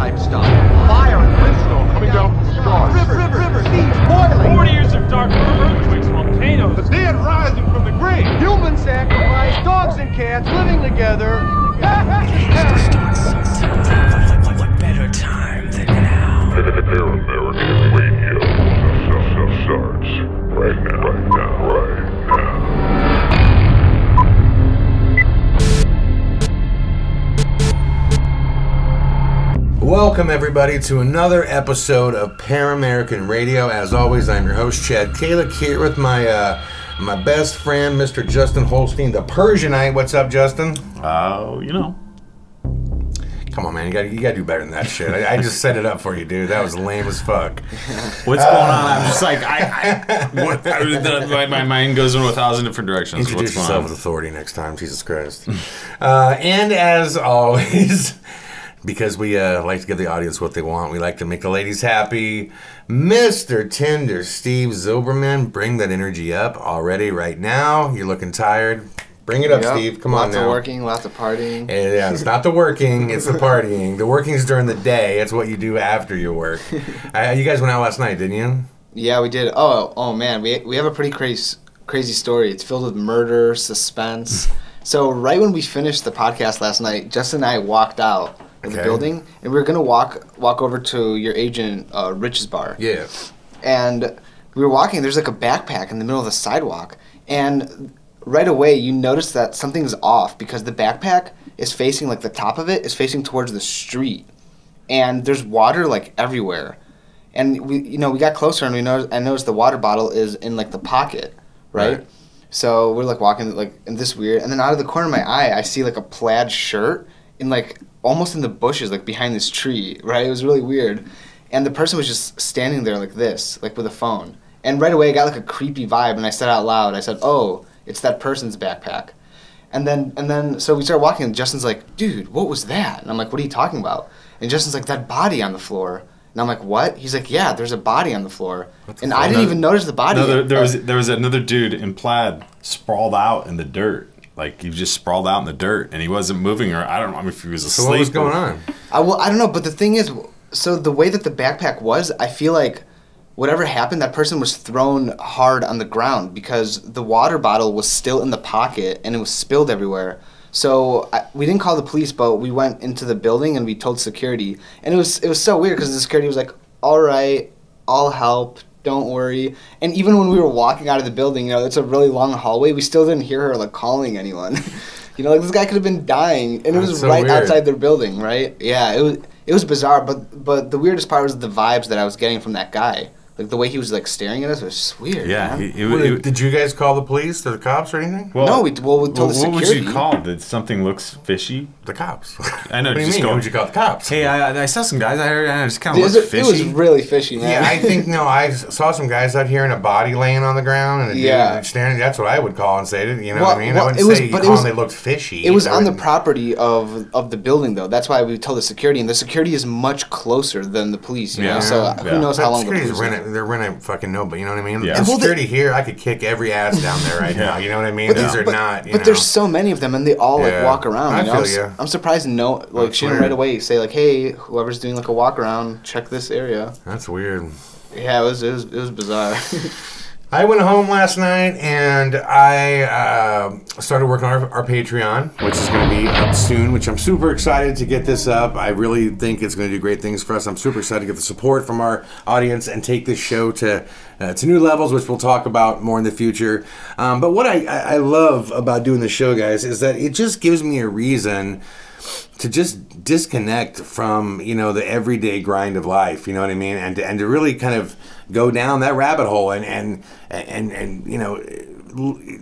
type stuff. Fire and brimstone coming down from the stars. River, sea, boiling. 40 years of dark earthquakes, volcanoes. The dead rising from the grave. Human sacrifice, dogs and cats living together. What better time than now? PARAMERICAN Radio starts right now. Welcome everybody to another episode of Paramerican Radio. As always, I'm your host Chad Calek here with my my best friend, Mr. Justin Holstein, the Persianite. What's up, Justin? You know. Come on, man, you gotta do better than that shit. I just set it up for you, dude. That was lame as fuck. What's going on? I'm just like, my mind goes in 1,000 different directions. Introduce yourself with authority next time, Jesus Christ. And as always, because we like to give the audience what they want, we like to make the ladies happy. Mr. Tender Steve Zilberman, bring that energy up already right now. You're looking tired. Bring it up, Steve. Come on now. Lots of working, lots of partying. Yeah, it's not the working, it's the partying. The working's during the day. It's what you do after your work. You guys went out last night, didn't you? Yeah, we did. Oh man, we have a pretty crazy story. It's filled with murder, suspense. So right when we finished the podcast last night, Justin and I walked out of the building, and we were gonna walk over to your agent Rich's bar. Yeah. And we were walking. There's like a backpack in the middle of the sidewalk, and right away you notice that something's off because the backpack is facing, like the top of it is facing towards the street, and there's water like everywhere. And we got closer, and I noticed the water bottle is in like the pocket, right? So we're like walking like in this weird, and then out of the corner of my eye I see like a plaid shirt in like almost in the bushes, like behind this tree, right? It was really weird. And the person was just standing there like this, like with a phone. And right away I got like a creepy vibe, and I said out loud, I said, "Oh, it's that person's backpack." And then so we started walking, and Justin's like, "Dude, what was that?" And I'm like, "What are you talking about?" And Justin's like, "That body on the floor." And I'm like, "What?" He's like, "Yeah, there's a body on the floor." And I didn't even notice the body. No, there was another dude in plaid sprawled out in the dirt. Like, he just sprawled out in the dirt, and he wasn't moving, or I don't know if he was asleep. So what was going on? I don't know, but the thing is, so the way that the backpack was, I feel like whatever happened, that person was thrown hard on the ground because the water bottle was still in the pocket, and it was spilled everywhere. So we didn't call the police, but we went into the building, and we told security. And it was so weird because the security was like, "All right, I'll help. Don't worry." And even when we were walking out of the building, it's a really long hallway, we still didn't hear her like calling anyone. Like this guy could have been dying, and it was so right outside their building, right? Yeah, it was bizarre, but the weirdest part was the vibes that I was getting from that guy. Like the way he was like staring at us was just weird. Yeah. Did you guys call the police or the cops or anything? Well, no, we told the security. What would you call? Did something looks fishy? The cops. I know. What do you mean? What would you call the cops? Hey, I saw some guys out here, and it just kind of looked fishy. It was really fishy, man. Yeah, I think I saw some guys out here and a body laying on the ground and a dude staring. That's what I would call and say. You know what I mean? I wouldn't say they looked fishy. It was on the property of the building, though. That's why we told the security, and the security is much closer than the police. You know? So who knows how long the police they're renting fucking nobody. You know what I mean? Yeah. The security here, I could kick every ass down there right now. You know what I mean? These are not. But there's so many of them, and they all like walk around. I feel you. I'm surprised she didn't right away say like, "Hey, whoever's doing like a walk around, check this area." That's weird. Yeah, it was bizarre. I went home last night and I started working on our Patreon, which is going to be up soon, which I'm super excited to get this up. I really think it's going to do great things for us. I'm super excited to get the support from our audience and take this show to new levels, which we'll talk about more in the future. But what I love about doing the show, guys, is that it just gives me a reason to just disconnect from, the everyday grind of life, you know what I mean? And to really kind of go down that rabbit hole and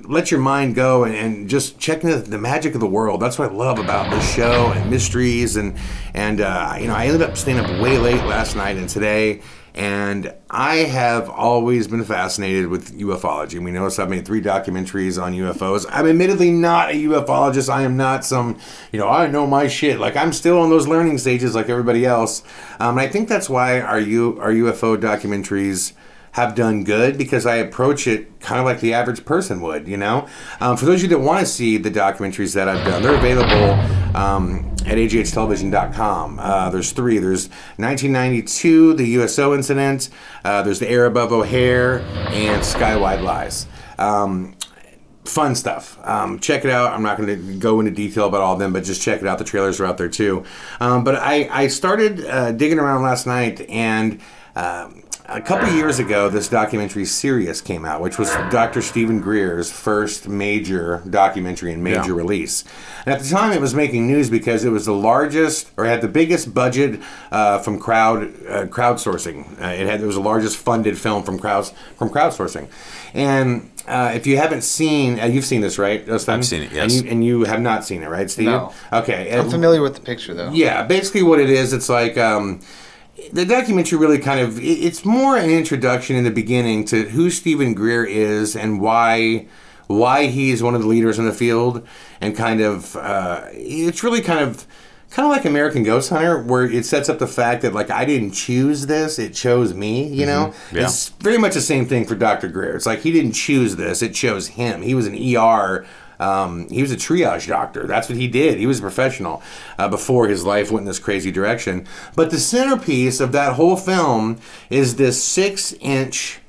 let your mind go and just check into the magic of the world. That's what I love about this show and mysteries. And I ended up staying up way late last night and today. And I have always been fascinated with UFOlogy. We notice I've made 3 documentaries on UFOs. I'm admittedly not a ufologist. I am not some, I know my shit. Like, I'm still on those learning stages like everybody else. And I think that's why our UFO documentaries have done good, because I approach it kind of like the average person would, For those of you that want to see the documentaries that I've done, they're available at aghtelevision.com. There's 3. There's 1992, the USO incident. There's the Air Above O'Hare and Skywide Lies. Fun stuff. Check it out. I'm not going to go into detail about all of them, but just check it out. The trailers are out there too. But I started digging around last night, and a couple of years ago, this documentary SIRIUS came out, which was Dr. Stephen Greer's first major documentary and major release. And at the time, it was making news because it was the largest, or had the biggest budget from crowdsourcing. It was the largest funded film from crowdsourcing. And if you haven't seen, you've seen this, right, Justin? I've seen it, yes. And you have not seen it, right, Steve? No. Okay. I'm familiar with the picture, though. Yeah, basically what it is, it's like the documentary really kind of, it's more an introduction in the beginning to who Stephen Greer is and why he's one of the leaders in the field, and kind of it's really kind of like American Ghost Hunter, where it sets up the fact that, like, I didn't choose this, it chose me, you know? Yeah. It's very much the same thing for Dr. Greer. It's like he didn't choose this, it chose him. He was an ER, he was a triage doctor. That's what he did. He was a professional before his life went in this crazy direction. But the centerpiece of that whole film is this 6-inch,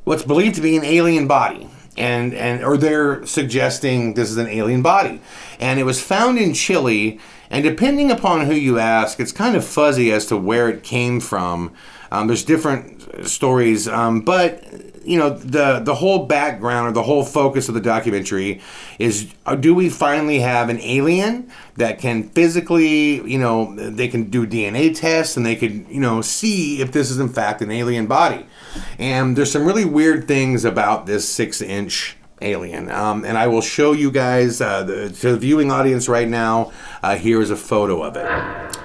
what's believed to be an alien body. Or they're suggesting this is an alien body. And it was found in Chile, and depending upon who you ask, it's kind of fuzzy as to where it came from. There's different stories, but you know, the whole background or the whole focus of the documentary is, do we finally have an alien that can physically, you know, they can do DNA tests and they could, you know, see if this is in fact an alien body. And there's some really weird things about this 6-inch alien. And I will show you guys, to the viewing audience right now, here is a photo of it.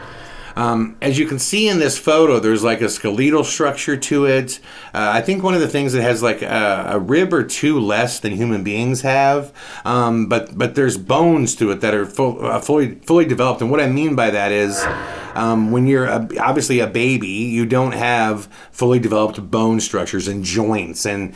As you can see in this photo, there's like a skeletal structure to it. I think one of the things that has like a rib or 2 less than human beings have, but there's bones to it that are fully developed. And what I mean by that is, when you're obviously a baby, you don't have fully developed bone structures and joints, and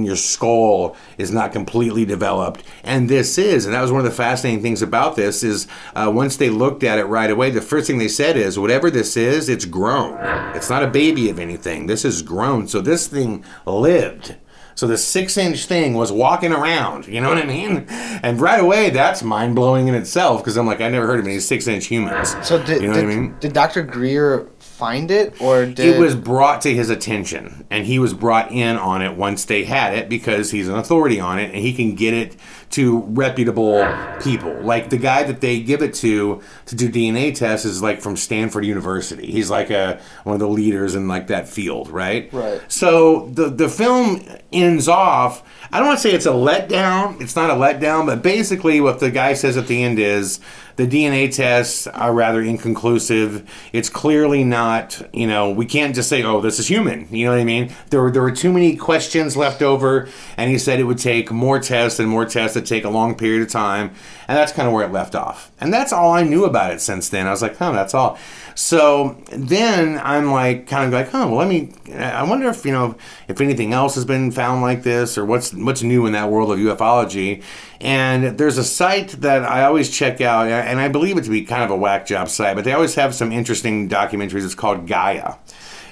your skull is not completely developed. And this is, and that was one of the fascinating things about this, is once they looked at it right away, the first thing they said is, whatever this is, it's grown. It's not a baby of anything. This is grown. So this thing lived. So the 6-inch thing was walking around, you know what I mean? And right away, that's mind-blowing in itself, because I'm like, I never heard of any 6-inch humans. So you know what I mean? Did Dr. Greer find it, or did it was brought to his attention, and he was brought in on it once they had it, because he's an authority on it, and he can get it to reputable people. Like the guy that they give it to do DNA tests is like from Stanford University. He's like one of the leaders in like that field, right? Right. So the film ends off, I don't want to say it's a letdown. It's not a letdown, but basically what the guy says at the end is, the DNA tests are rather inconclusive. It's clearly not, you know, we can't just say, oh, this is human. You know what I mean? There were too many questions left over, and he said it would take more tests and more tests that take a long period of time, and that's kind of where it left off. And that's all I knew about it since then. I was like, oh, that's all. So then I'm like, kind of like, oh, well, I wonder if, you know, if anything else has been found like this, or what's new in that world of ufology. And there's a site that I always check out, and I believe it to be kind of a whack job site, but they always have some interesting documentaries. It's called Gaia.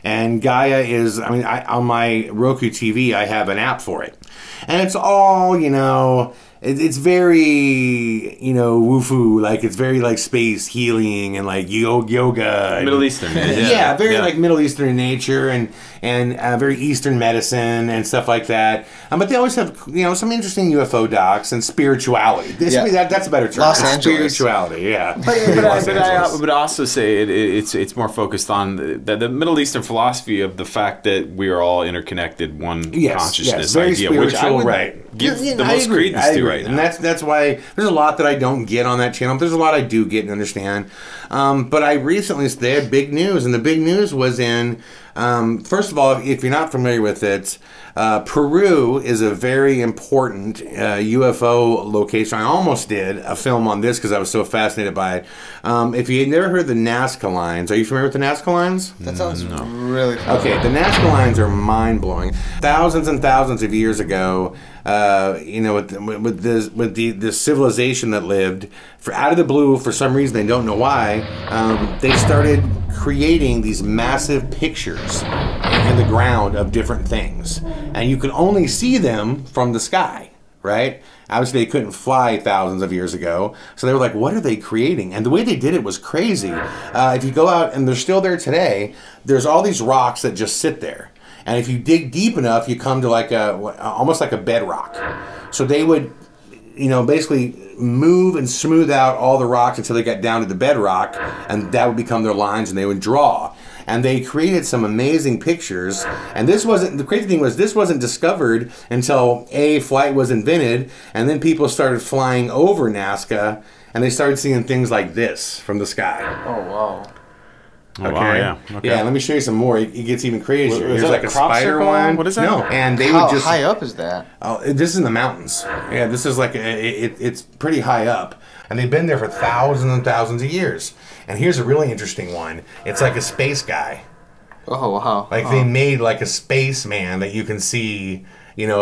And Gaia is, I mean, on my Roku TV, I have an app for it. And it's all, you know, it's very, you know, woo-foo, like it's very like space healing and like yoga. Middle Eastern. Yeah, very like Middle Eastern in nature, and very Eastern medicine and stuff like that. But they always have, you know, some interesting UFO docs and spirituality. That's a better term. Los Angeles. Spirituality, yeah. But I would also say it's more focused on the Middle Eastern philosophy of the fact that we are all interconnected, one consciousness very idea, which I would right. give the most credence to right now. And that's why there's a lot that I don't get on that channel. There's a lot I do get and understand. But I recently, they had big news, and the big news was in First of all, if you're not familiar with it, Peru is a very important UFO location. I almost did a film on this because I was so fascinated by it. If you had never heard the Nazca lines, are you familiar with the Nazca lines? That sounds really fun. Okay, the Nazca lines are mind-blowing. Thousands and thousands of years ago, with the civilization that lived, out of the blue, for some reason, they don't know why, they started creating these massive pictures in the ground of different things. And you could only see them from the sky, right? Obviously, they couldn't fly thousands of years ago. So they were like, what are they creating? And the way they did it was crazy. If you go out, and they're still there today, there's all these rocks that just sit there. And if you dig deep enough, you come to like almost like a bedrock. So they would, basically move and smooth out all the rocks until they got down to the bedrock, and that would become their lines, and they would draw. And they created some amazing pictures. And the crazy thing was, this wasn't discovered until flight was invented, and then people started flying over Nazca, and they started seeing things like this from the sky. Oh, wow. Okay. Oh, wow, yeah. Okay. Yeah, let me show you some more. It gets even crazier. Is There's that like a crop spider circle? one. What is that? No, and they How would just. high up is that? Oh, this is in the mountains. Yeah, this is like it's pretty high up, and they've been there for thousands and thousands of years. And here's a really interesting one. It's like a space guy. Oh, wow. Like they made like a spaceman that you can see,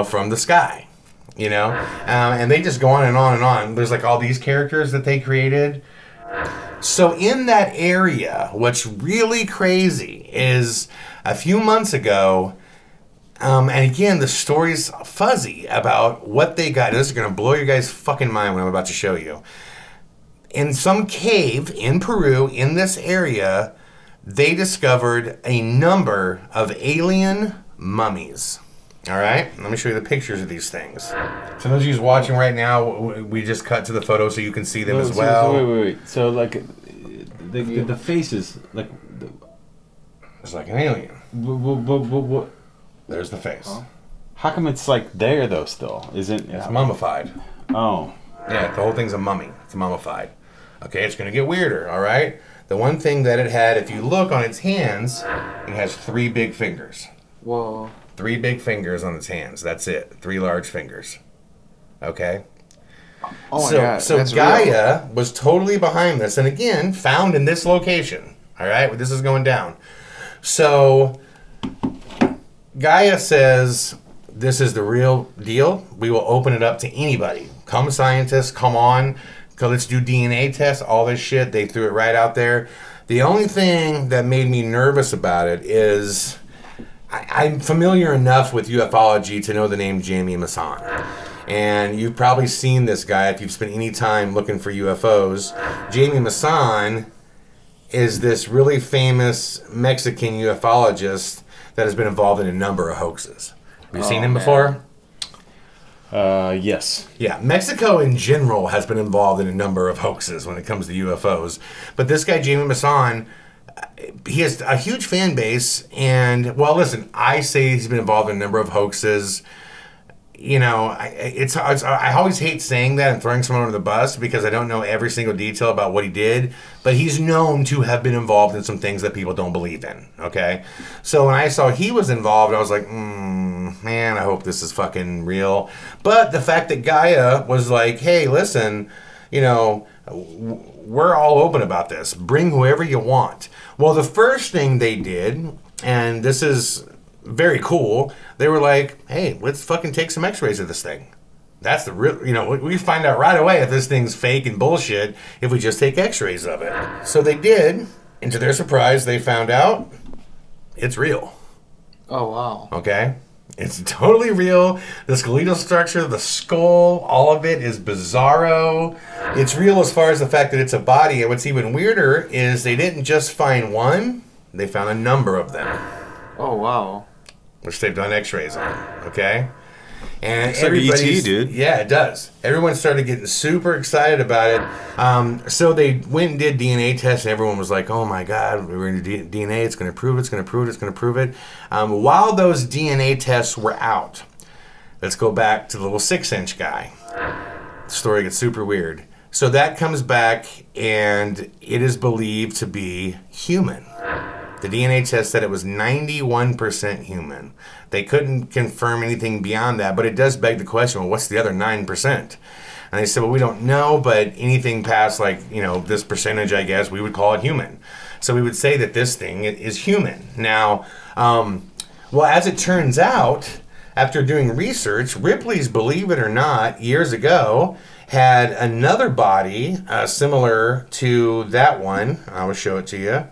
from the sky. And they just go on and on and on. There's like all these characters that they created. So in that area, what's really crazy is a few months ago, and again, the story's fuzzy about what they got. This is going to blow your guys' fucking mind what I'm about to show you. In some cave in Peru, in this area, they discovered a number of alien mummies. All right, let me show you the pictures of these things. So those of you watching right now, we just cut to the photo so you can see them as well. Wait. So like, the faces, like, It's like an alien. what? There's the face. How come it's like there though? Still, isn't It's mummified. Oh, Yeah, the whole thing's a mummy. It's mummified. Okay, it's going to get weirder, all right? The one thing that it had, if you look on its hands, it has 3 big fingers. Whoa. 3 big fingers on its hands. That's it. 3 large fingers. Okay? Oh my God. So That's Gaia was totally behind this, and again, found in this location. All right? This is going down. So Gaia says, this is the real deal. We will open it up to anybody. Come scientists, come on. Let's do DNA tests, all this shit. They threw it right out there. The only thing that made me nervous about it is I'm familiar enough with ufology to know the name Jamie Masson. And you've probably seen this guy if you've spent any time looking for UFOs. Jamie Masson is this really famous Mexican ufologist that has been involved in a number of hoaxes. Have you seen him before? yes. Yeah, Mexico in general has been involved in a number of hoaxes when it comes to UFOs. But this guy, Jamie Masson, he has a huge fan base. And, well, listen, I say he's been involved in a number of hoaxes. I always hate saying that and throwing someone under the bus because I don't know every single detail about what he did. But he's known to have been involved in some things that people don't believe in, okay? So when I saw he was involved, I was like, man, I hope this is fucking real. But the fact that Gaia was like, hey, listen, we're all open about this. Bring whoever you want. Well, the first thing they did, and this is very cool, they were like, hey, let's fucking take some x-rays of this thing. That's the real, we find out right away if this thing's fake and bullshit if we just take x-rays of it. So they did, and to their surprise, they found out it's real. Oh, wow. Okay? It's totally real. The skeletal structure, the skull, all of it is bizarro. It's real as far as the fact that it's a body. And what's even weirder is they didn't just find one, they found a number of them. Oh, wow. Which they've done x-rays on, okay? And looks like everybody's, ET, dude. Yeah, it does. Everyone started getting super excited about it. So they went and did DNA tests, and everyone was like, oh my God, we're going to do DNA, it's going to prove it, it's going to prove it, it's going to prove it. While those DNA tests were out, let's go back to the little 6-inch guy. The story gets super weird. So that comes back, and it is believed to be human. The DNA test said it was 91% human. They couldn't confirm anything beyond that, but it does beg the question, well, what's the other 9%? And they said, well, we don't know, but anything past, like, you know, this percentage, I guess, we would call it human. So we would say that this thing is human. Now, well, as it turns out, after doing research, Ripley's, believe it or not, years ago, had another body similar to that one. I will show it to you.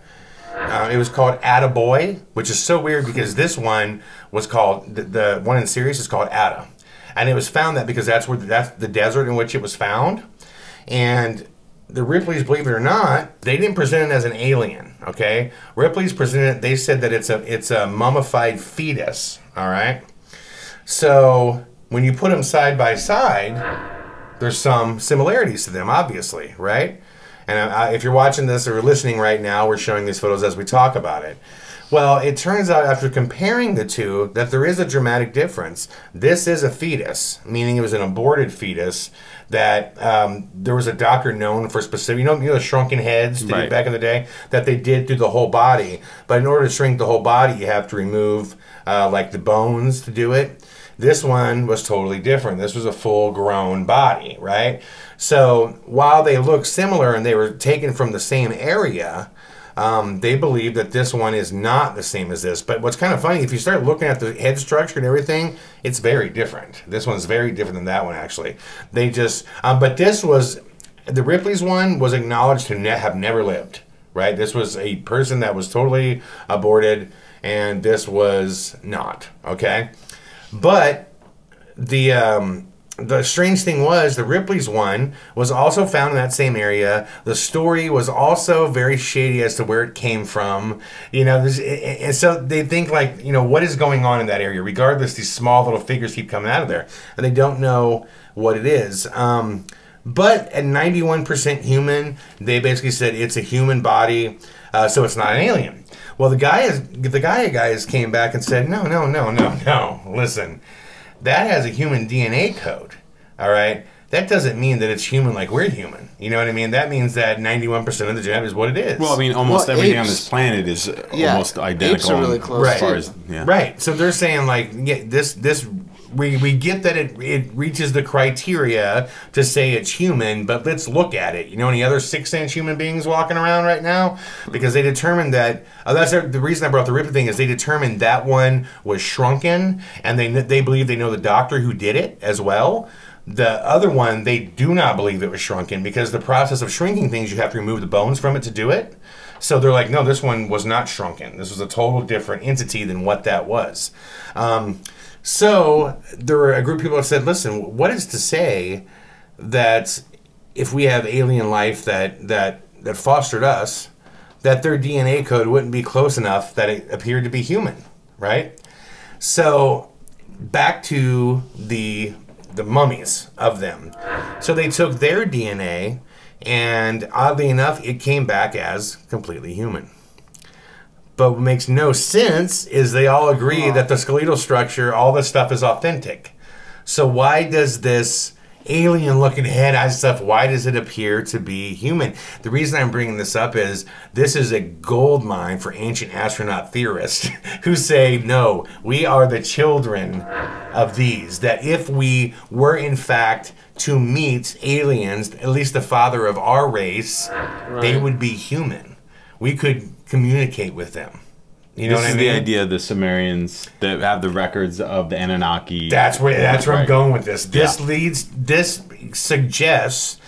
It was called Attaboy, which is so weird because this one was called, the one in SIRIUS is called Atta. And it was found that because that's the desert in which it was found. And the Ripley's, believe it or not, they didn't present it as an alien, okay? Ripley's presented, they said that it's a mummified fetus, all right? So when you put them side by side, there's some similarities to them, obviously, right? And if you're watching this or listening right now, we're showing these photos as we talk about it. Well, it turns out after comparing the two that there is a dramatic difference. This is a fetus, meaning it was an aborted fetus that there was a doctor known for specific, you know the shrunken heads they did back in the day, that they did through the whole body. But in order to shrink the whole body, you have to remove like the bones to do it. This one was totally different. This was a full-grown body, right? So while they look similar and they were taken from the same area, they believe that this one is not the same as this. But what's kind of funny, if you start looking at the head structure and everything, it's very different. This one's very different than that one, actually. They just, but this was, the Ripley's one was acknowledged to have never lived, right? This was a person that was totally aborted, and this was not, okay? But the strange thing was the Ripley's one was also found in that same area. The story was also very shady as to where it came from. You know, and so they think like, you know, what is going on in that area? Regardless, these small little figures keep coming out of there, and they don't know what it is. But at 91% human, they basically said it's a human body, so it's not an alien. Well, the guys came back and said, no. Listen, that has a human DNA code, all right? That doesn't mean that it's human like we're human. You know what I mean? That means that 91% of the genetic is what it is. Well, I mean, almost everything on this planet is almost identical. Apes are really close. As far as, Right. So they're saying, like, yeah, we get that it reaches the criteria to say it's human, but let's look at it. You know any other 6-inch human beings walking around right now? Because they determined that, that's the reason I brought up the Ripley thing, is they determined that one was shrunken, and they believe they know the doctor who did it as well. The other one, they do not believe it was shrunken, because the process of shrinking things, you have to remove the bones from it to do it. So they're like, no, this one was not shrunken. This was a total different entity than what that was. So there were a group of people that said, listen, what is to say that if we have alien life that fostered us, that their DNA code wouldn't be close enough that it appeared to be human, right? So back to the mummies of them. So they took their DNA, and oddly enough, it came back as completely human. But what makes no sense is they all agree that the skeletal structure, all this stuff is authentic. So why does this alien-looking head and stuff, why does it appear to be human? The reason I'm bringing this up is this is a gold mine for ancient astronaut theorists who say, no, we are the children of these. That if we were, in fact, to meet aliens, at least the father of our race, they would be human. We could communicate with them. You know what I mean? This is the idea of the Sumerians that have the records of the Anunnaki. That's where I'm going with this. This suggests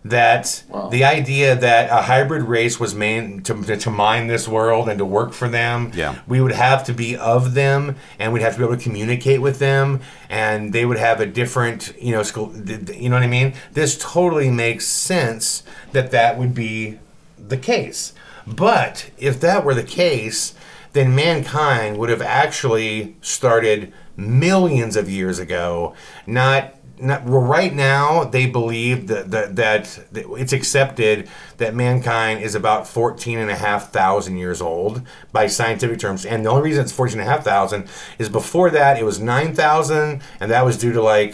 that the idea that a hybrid race was made to mine this world and to work for them, we would have to be of them, and we'd have to be able to communicate with them, and they would have a different, you know what I mean? This totally makes sense that would be the case. But if that were the case, then mankind would have actually started millions of years ago. Right now, they believe that it's accepted that mankind is about 14,500 years old by scientific terms. And the only reason it's 14,500 is before that it was 9,000, and that was due to like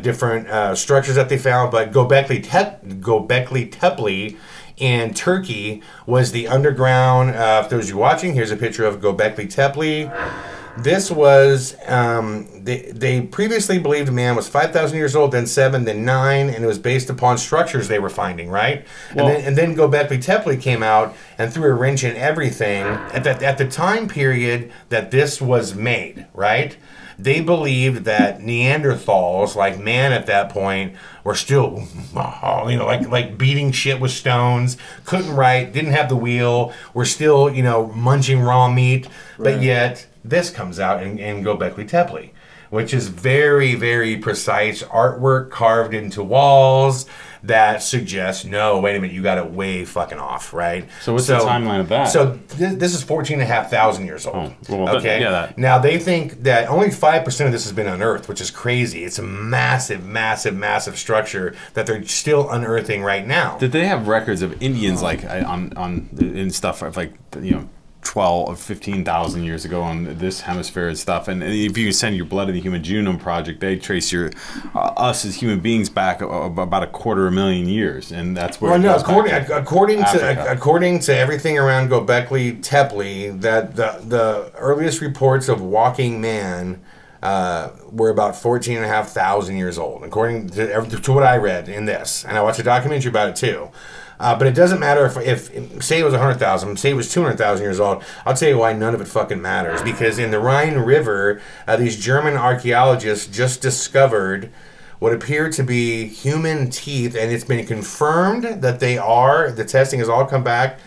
different structures that they found. But Göbekli Tepe in Turkey was the underground. For those of you watching, here's a picture of Göbekli Tepe. This was, they previously believed man was 5,000 years old, then 7, then 9, and it was based upon structures they were finding, right? Well, and then Göbekli Tepe came out and threw a wrench in everything. At the time period that this was made, right? They believed that Neanderthals, like man at that point, were still, you know, like beating shit with stones, couldn't write, didn't have the wheel, were still, you know, munching raw meat, but yet this comes out in Göbekli Tepe, which is very, very precise artwork carved into walls that suggests, no, wait a minute, you got it way fucking off, right? So what's the timeline of that? So this is 14,500 years old. Oh, well, okay? Now, they think that only 5% of this has been unearthed, which is crazy. It's a massive, massive, massive structure that they're still unearthing right now. Did they have records of Indians, like, in stuff, like, you know, 12 or 15,000 years ago on this hemisphere and stuff? And if you send your Blood of the Human Genome Project, they trace your us as human beings back about 250,000 years, and that's where. Well, no, according to everything around Göbekli Tepe, that the earliest reports of walking man were about 14,500 years old, according to what I read in this, and I watched a documentary about it too. But it doesn't matter if say it was 100,000, say it was 200,000 years old. I'll tell you why none of it fucking matters. Because in the Rhine River, these German archaeologists just discovered what appeared to be human teeth, and it's been confirmed that they are. The testing has all come back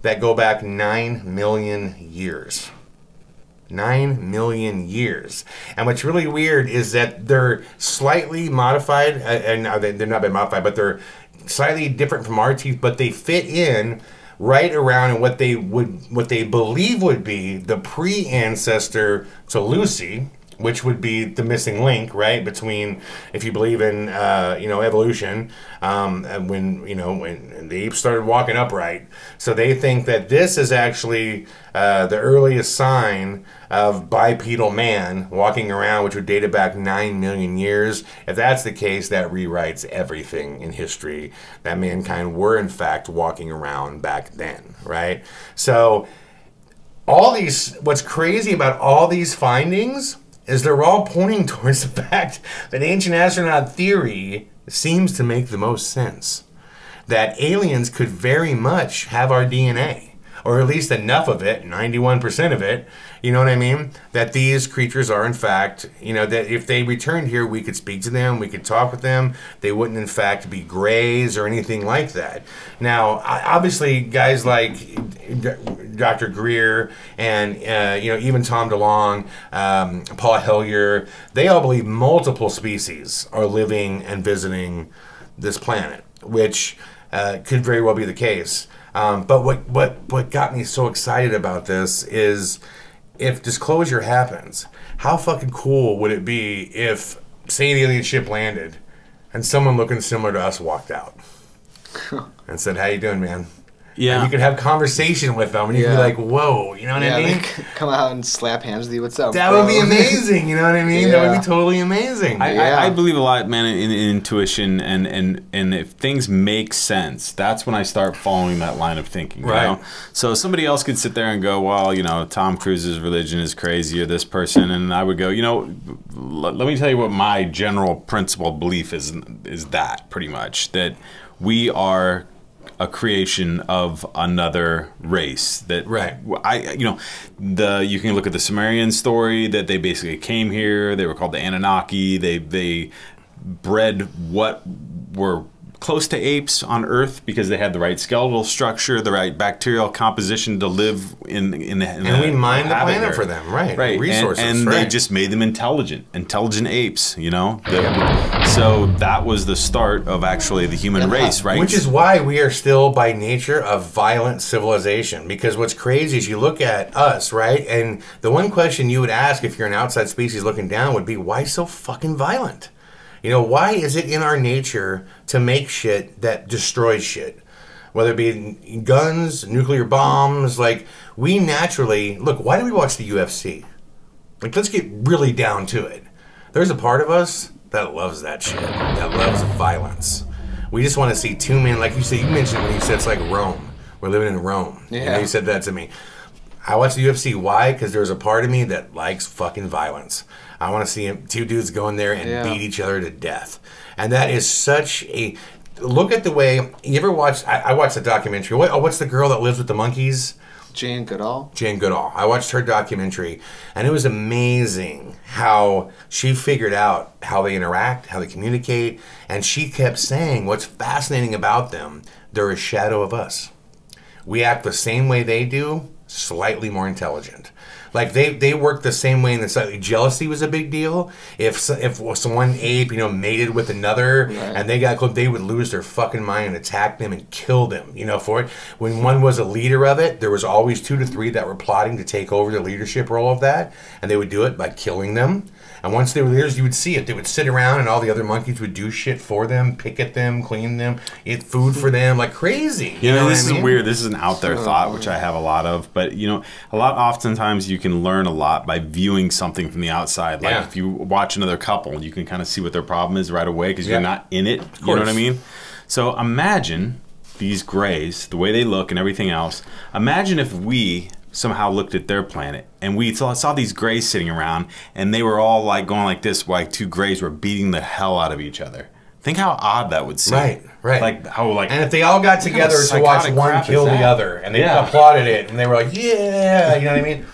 that go back 9 million years. 9 million years. And what's really weird is that they're slightly modified, and they're not been modified, but they're slightly different from our teeth, but they fit in right around in what they believe would be the pre-ancestor to Lucy, which would be the missing link, right, between, if you believe in you know, evolution, and when the apes started walking upright. So they think that this is actually the earliest sign of bipedal man walking around, which would date it back 9 million years. If that's the case, that rewrites everything in history, that mankind were in fact walking around back then, right? So all these, what's crazy about all these findings is they're all pointing towards the fact that ancient astronaut theory seems to make the most sense. That aliens could very much have our DNA, or at least enough of it, 91% of it, you know what I mean? That these creatures are in fact, you know, that if they returned here, we could speak to them, we could talk with them, they wouldn't in fact be grays or anything like that. Now, obviously, guys like Dr. Greer and, you know, even Tom DeLonge, Paul Hellyer, they all believe multiple species are living and visiting this planet, which could very well be the case. But what got me so excited about this is, if disclosure happens, how fucking cool would it be if, say, an alien ship landed and someone looking similar to us walked out and said, "How you doing, man?" Yeah. And you could have conversation with them, and you could be like, "Whoa," you know what I mean? Come out and slap hands with you. What's up? That would be amazing. You know what I mean? That would be totally amazing. I believe a lot, man, in intuition, and if things make sense, that's when I start following that line of thinking. You know? So somebody else could sit there and go, "Well, you know, Tom Cruise's religion is crazy, or this person," and I would go, "You know, let me tell you what my general principle belief is that pretty much that we are a creation of another race." That you can look at the Sumerian story, that they basically came here, they were called the Anunnaki, they bred what were close to apes on Earth because they had the right skeletal structure, the right bacterial composition to live in and we mined the planet for them, right? Resources, and they just made them intelligent apes, you know. So that was the start of actually the human race, right? Which is why we are still by nature a violent civilization. Because what's crazy is you look at us, right, and the one question you would ask if you're an outside species looking down would be, why so fucking violent? You know, why is it in our nature to make shit that destroys shit? Whether it be guns, nuclear bombs, like, we naturally... Look, why do we watch the UFC? Like, let's get really down to it. There's a part of us that loves that shit, that loves violence. We just want to see two men, like you said. You mentioned when you said it's like Rome. We're living in Rome. Yeah. You know, you said that to me. I watch the UFC. Why? Because there's a part of me that likes fucking violence. I want to see two dudes go in there and beat each other to death. And that is such a... Look at the way... You ever watch... I watched a documentary. What's the girl that lives with the monkeys? Jane Goodall. Jane Goodall. I watched her documentary, and it was amazing how she figured out how they interact, how they communicate, and she kept saying what's fascinating about them, they're a shadow of us. We act the same way they do, slightly more intelligent. Like they work the same way, and slightly jealousy was a big deal. If someone ape, mated with another, and they got close, they would lose their fucking mind and attack them and kill them, for it. When one was a leader of it, there was always 2 to 3 that were plotting to take over the leadership role of that, and they would do it by killing them. And once they were leaders, you would see it. They would sit around, and all the other monkeys would do shit for them, pick at them, clean them, eat food for them, like crazy. This is weird. This is an out there thought, which I have a lot of. But, oftentimes you can learn a lot by viewing something from the outside. Like if you watch another couple, you can kind of see what their problem is right away because you're not in it. You know what I mean? So imagine these grays, the way they look and everything else. Imagine if we somehow looked at their planet and we saw these grays sitting around and they were all like going like this, like 2 grays were beating the hell out of each other. Think how odd that would seem. Right. Like how and if they all got together to watch one kill the other and they applauded it and they were like, yeah, you know what I mean?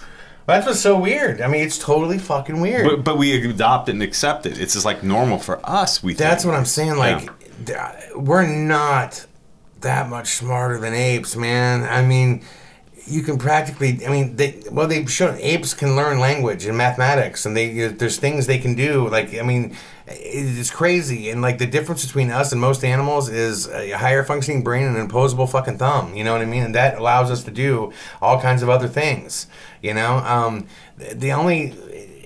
That's what's so weird. I mean, it's totally fucking weird. But we adopt it and accept it. It's just like normal for us. That's what I'm saying. Like, we're not that much smarter than apes, man. I mean, you can practically. I mean, they've shown apes can learn language and mathematics, and there's things they can do. Like, I mean, it's crazy. And like the difference between us and most animals is a higher functioning brain and an opposable fucking thumb. You know what I mean? And that allows us to do all kinds of other things.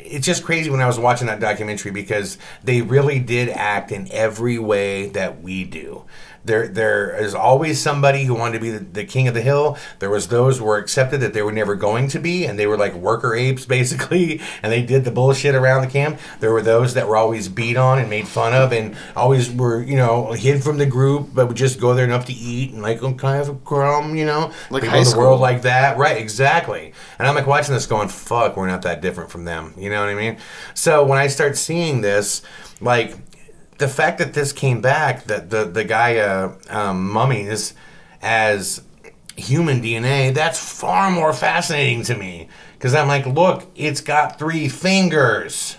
It's just crazy when I was watching that documentary because they really did act in every way that we do. There is always somebody who wanted to be the king of the hill. There was those who were accepted that they were never going to be, and they were like worker apes basically, and they did the bullshit around the camp. There were those that were always beat on and made fun of, and always were hid from the group, but would just go there enough to eat and like, oh, can I have a crumb? Like people high in the school. world like that, right? Exactly. And I'm like watching this, going, fuck, we're not that different from them. You know what I mean? So when I start seeing this, like, the fact that this came back, that the guy mummies as human DNA, that's far more fascinating to me. Because I'm like, look, it's got 3 fingers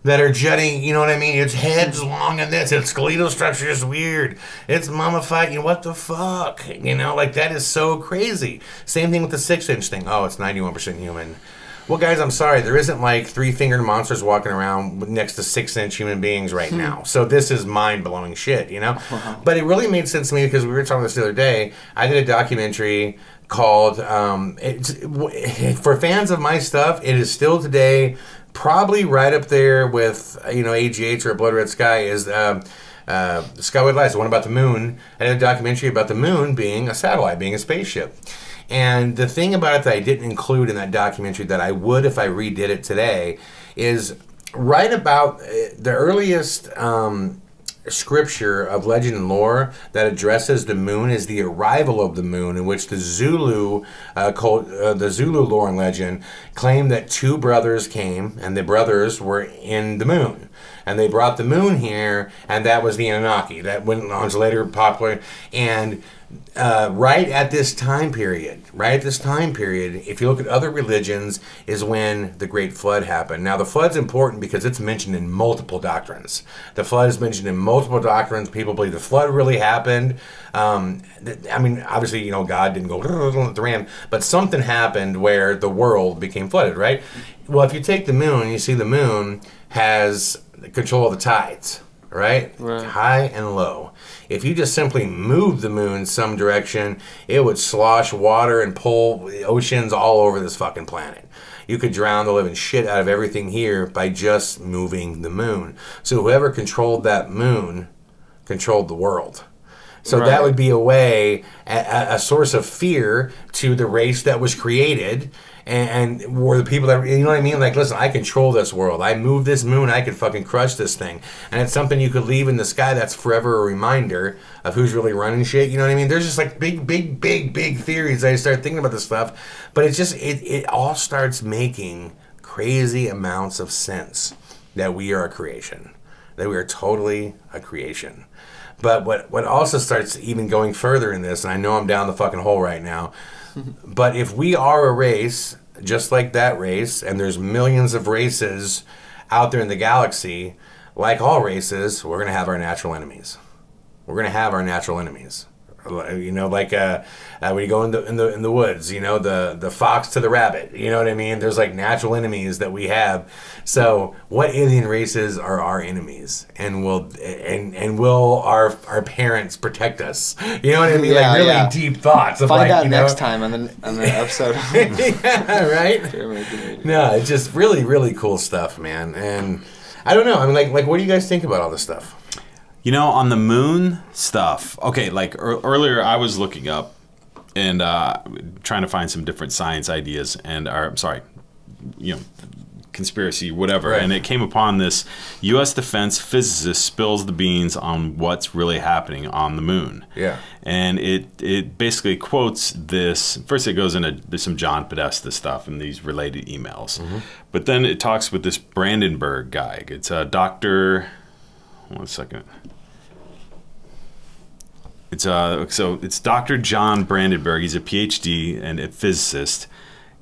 that are jutting, you know what I mean? Its head's long and this, its skeletal structure is weird. It's mummified, what the fuck? Like that is so crazy. Same thing with the 6-inch thing. Oh, it's 91% human. Well, guys, I'm sorry. There isn't like 3-fingered monsters walking around next to 6-inch human beings right now. So this is mind-blowing shit, But it really made sense to me because we were talking this the other day. I did a documentary called, for fans of my stuff, it is still today probably right up there with, AGH or Blood Red Sky is Skyward Lights, the one about the moon. I did a documentary about the moon being a satellite, being a spaceship. And the thing about it that I didn't include in that documentary that I would if I redid it today is right about the earliest scripture of legend and lore that addresses the moon is the arrival of the moon, in which the Zulu lore and legend claim that 2 brothers came and the brothers were in the moon. And they brought the moon here, and that was the Anunnaki. That went on to later popular. And right at this time period, if you look at other religions, is when the Great Flood happened. Now, the flood's important because it's mentioned in multiple doctrines. The flood is mentioned in multiple doctrines. People believe the flood really happened. I mean, obviously, God didn't go at the ram, but something happened where the world became flooded, right? Well, if you take the moon, you see the moon has control of the tides, right? High and low. If you just simply move the moon some direction, it would slosh water and pull oceans all over this fucking planet. You could drown the living shit out of everything here by just moving the moon. So whoever controlled that moon controlled the world. So that would be a way, a source of fear to the race that was created. and were the people that, you know what I mean? Like, listen, I control this world. I move this moon. I could fucking crush this thing. And it's something you could leave in the sky that's forever a reminder of who's really running shit. You know what I mean? There's just like big theories. I start thinking about this stuff, but it's just it all starts making crazy amounts of sense that we are a creation, that we are totally a creation. But what also starts even going further in this, and I know I'm down the fucking hole right now, but if we are a race, just like that race, and there's millions of races out there in the galaxy, like all races, we're going to have our natural enemies. We're going to have our natural enemies. You know, like when you go in the woods, you know, the fox to the rabbit. You know what I mean? There's like natural enemies that we have. So, what alien races are our enemies? And will our parents protect us? You know what I mean? Yeah, like really deep thoughts. Of Find like, out you know, next time on the episode. yeah, right. No, it's just really cool stuff, man. And I don't know. I mean, like, what do you guys think about all this stuff? You know, on the moon stuff, okay, like earlier I was looking up and trying to find some different science ideas and, conspiracy, whatever. Right. And it came upon this U.S. defense physicist spills the beans on what's really happening on the moon. Yeah. And it basically quotes this. First it goes into some John Podesta stuff and these related emails. Mm-hmm. But then it talks with this Brandenburg guy. It's a doctor... One second. It's it's Dr. John Brandenburg. He's a PhD and a physicist.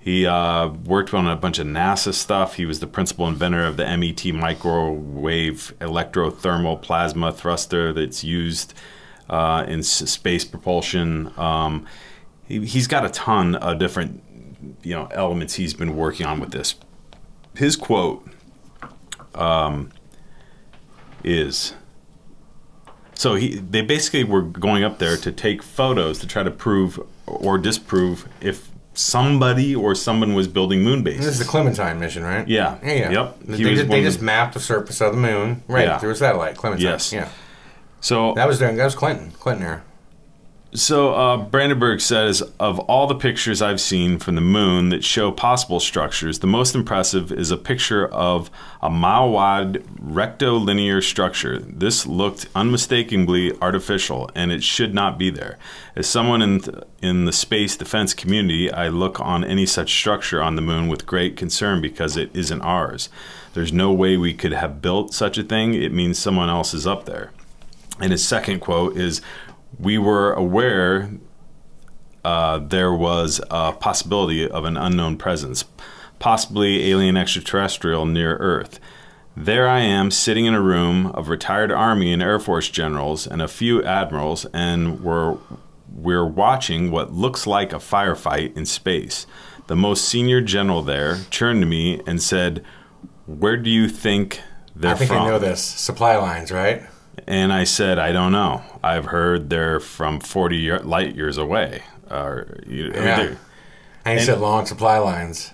He worked on a bunch of NASA stuff. He was the principal inventor of the MET microwave electrothermal plasma thruster that's used in space propulsion. He's got a ton of different elements he's been working on with this. His quote is, so they basically were going up there to take photos to try to prove or disprove if somebody or someone was building moon bases. This is the Clementine mission, right? Yeah. Yeah. Yep. They just mapped the surface of the moon, right, through a satellite. Clementine. Yes. Yeah. So that was Clinton era. So Brandenburg says, of all the pictures I've seen from the moon that show possible structures, the most impressive is a picture of a mile-wide rectilinear structure. This looked unmistakably artificial, and it should not be there. As someone in the space defense community, I look on any such structure on the moon with great concern because it isn't ours. There's no way we could have built such a thing. It means someone else is up there. And his second quote is, we were aware there was a possibility of an unknown presence, possibly alien extraterrestrial near Earth. There I am sitting in a room of retired Army and Air Force generals and a few admirals, and we're watching what looks like a firefight in space. The most senior general there turned to me and said, "Where do you think they're from?" I think I know this. Supply lines, right? And I said, I don't know. I've heard they're from 40 light years away. And he said long supply lines,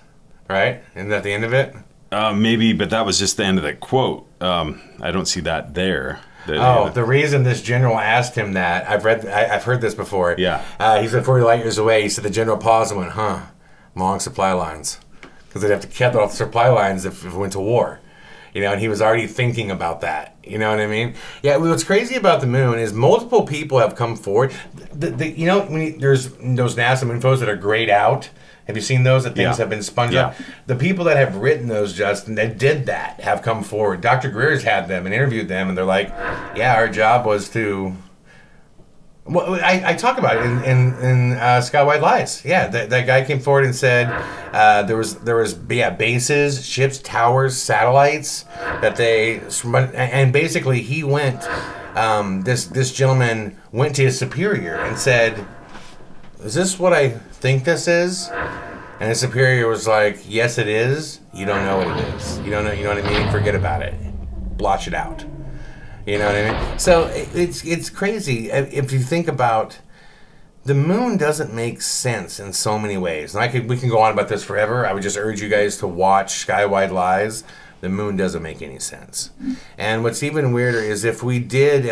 right? Isn't that the end of it? Maybe, but that was just the end of that quote. I don't see that there. The reason this general asked him that, I've heard this before. Yeah. He said 40 light years away. He said the general paused and went, long supply lines. Because they'd have to cut off the supply lines if it went to war. And he was already thinking about that. You know what I mean? Yeah, what's crazy about the moon is multiple people have come forward. There's those NASA moon photos that are grayed out. Have you seen those? That things have been sponged up? The people that have written those, Justin, that did that have come forward. Dr. Greer's had them and interviewed them, and they're like, yeah, our job was to... Well, I talk about it in Skywide Lies. Yeah, that guy came forward and said there was bases, ships, towers, satellites that they, and basically he went. This gentleman went to his superior and said, "Is this what I think this is?" And his superior was like, "Yes, it is. You don't know what it is. You don't know. You know what I mean? Forget about it. Blotch it out." You know what I mean? So it's crazy if you think about the moon doesn't make sense in so many ways. And we can go on about this forever. I would just urge you guys to watch Skywide Lies. the moon doesn't make any sense. And what's even weirder is if we did,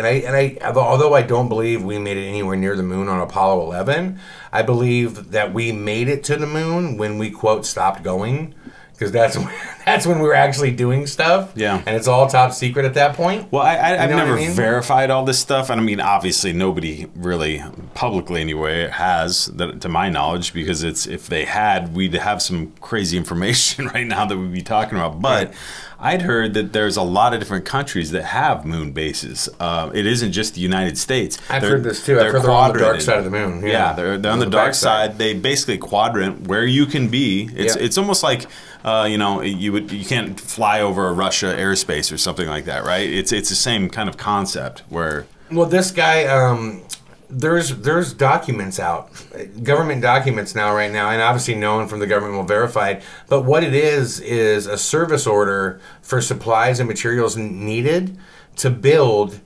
although I don't believe we made it anywhere near the moon on Apollo 11, I believe that we made it to the moon when we, quote, stopped going. Because that's when we were actually doing stuff. Yeah. And it's all top secret at that point. Well, I've never verified all this stuff. And I mean, obviously, nobody really, publicly anyway, has, that, to my knowledge, because if they had, we'd have some crazy information right now that we'd be talking about. But I'd heard that there's a lot of different countries that have moon bases. It isn't just the United States. I've heard this too. I've heard they're on the dark side of the moon. Yeah, they're on the dark side. They basically quadrant where you can be. It's almost like you can't fly over a Russia airspace or something like that, right? It's the same kind of concept where. Well, this guy. There's documents out, government documents right now, and obviously no one from the government will verify it. But what it is a service order for supplies and materials needed to build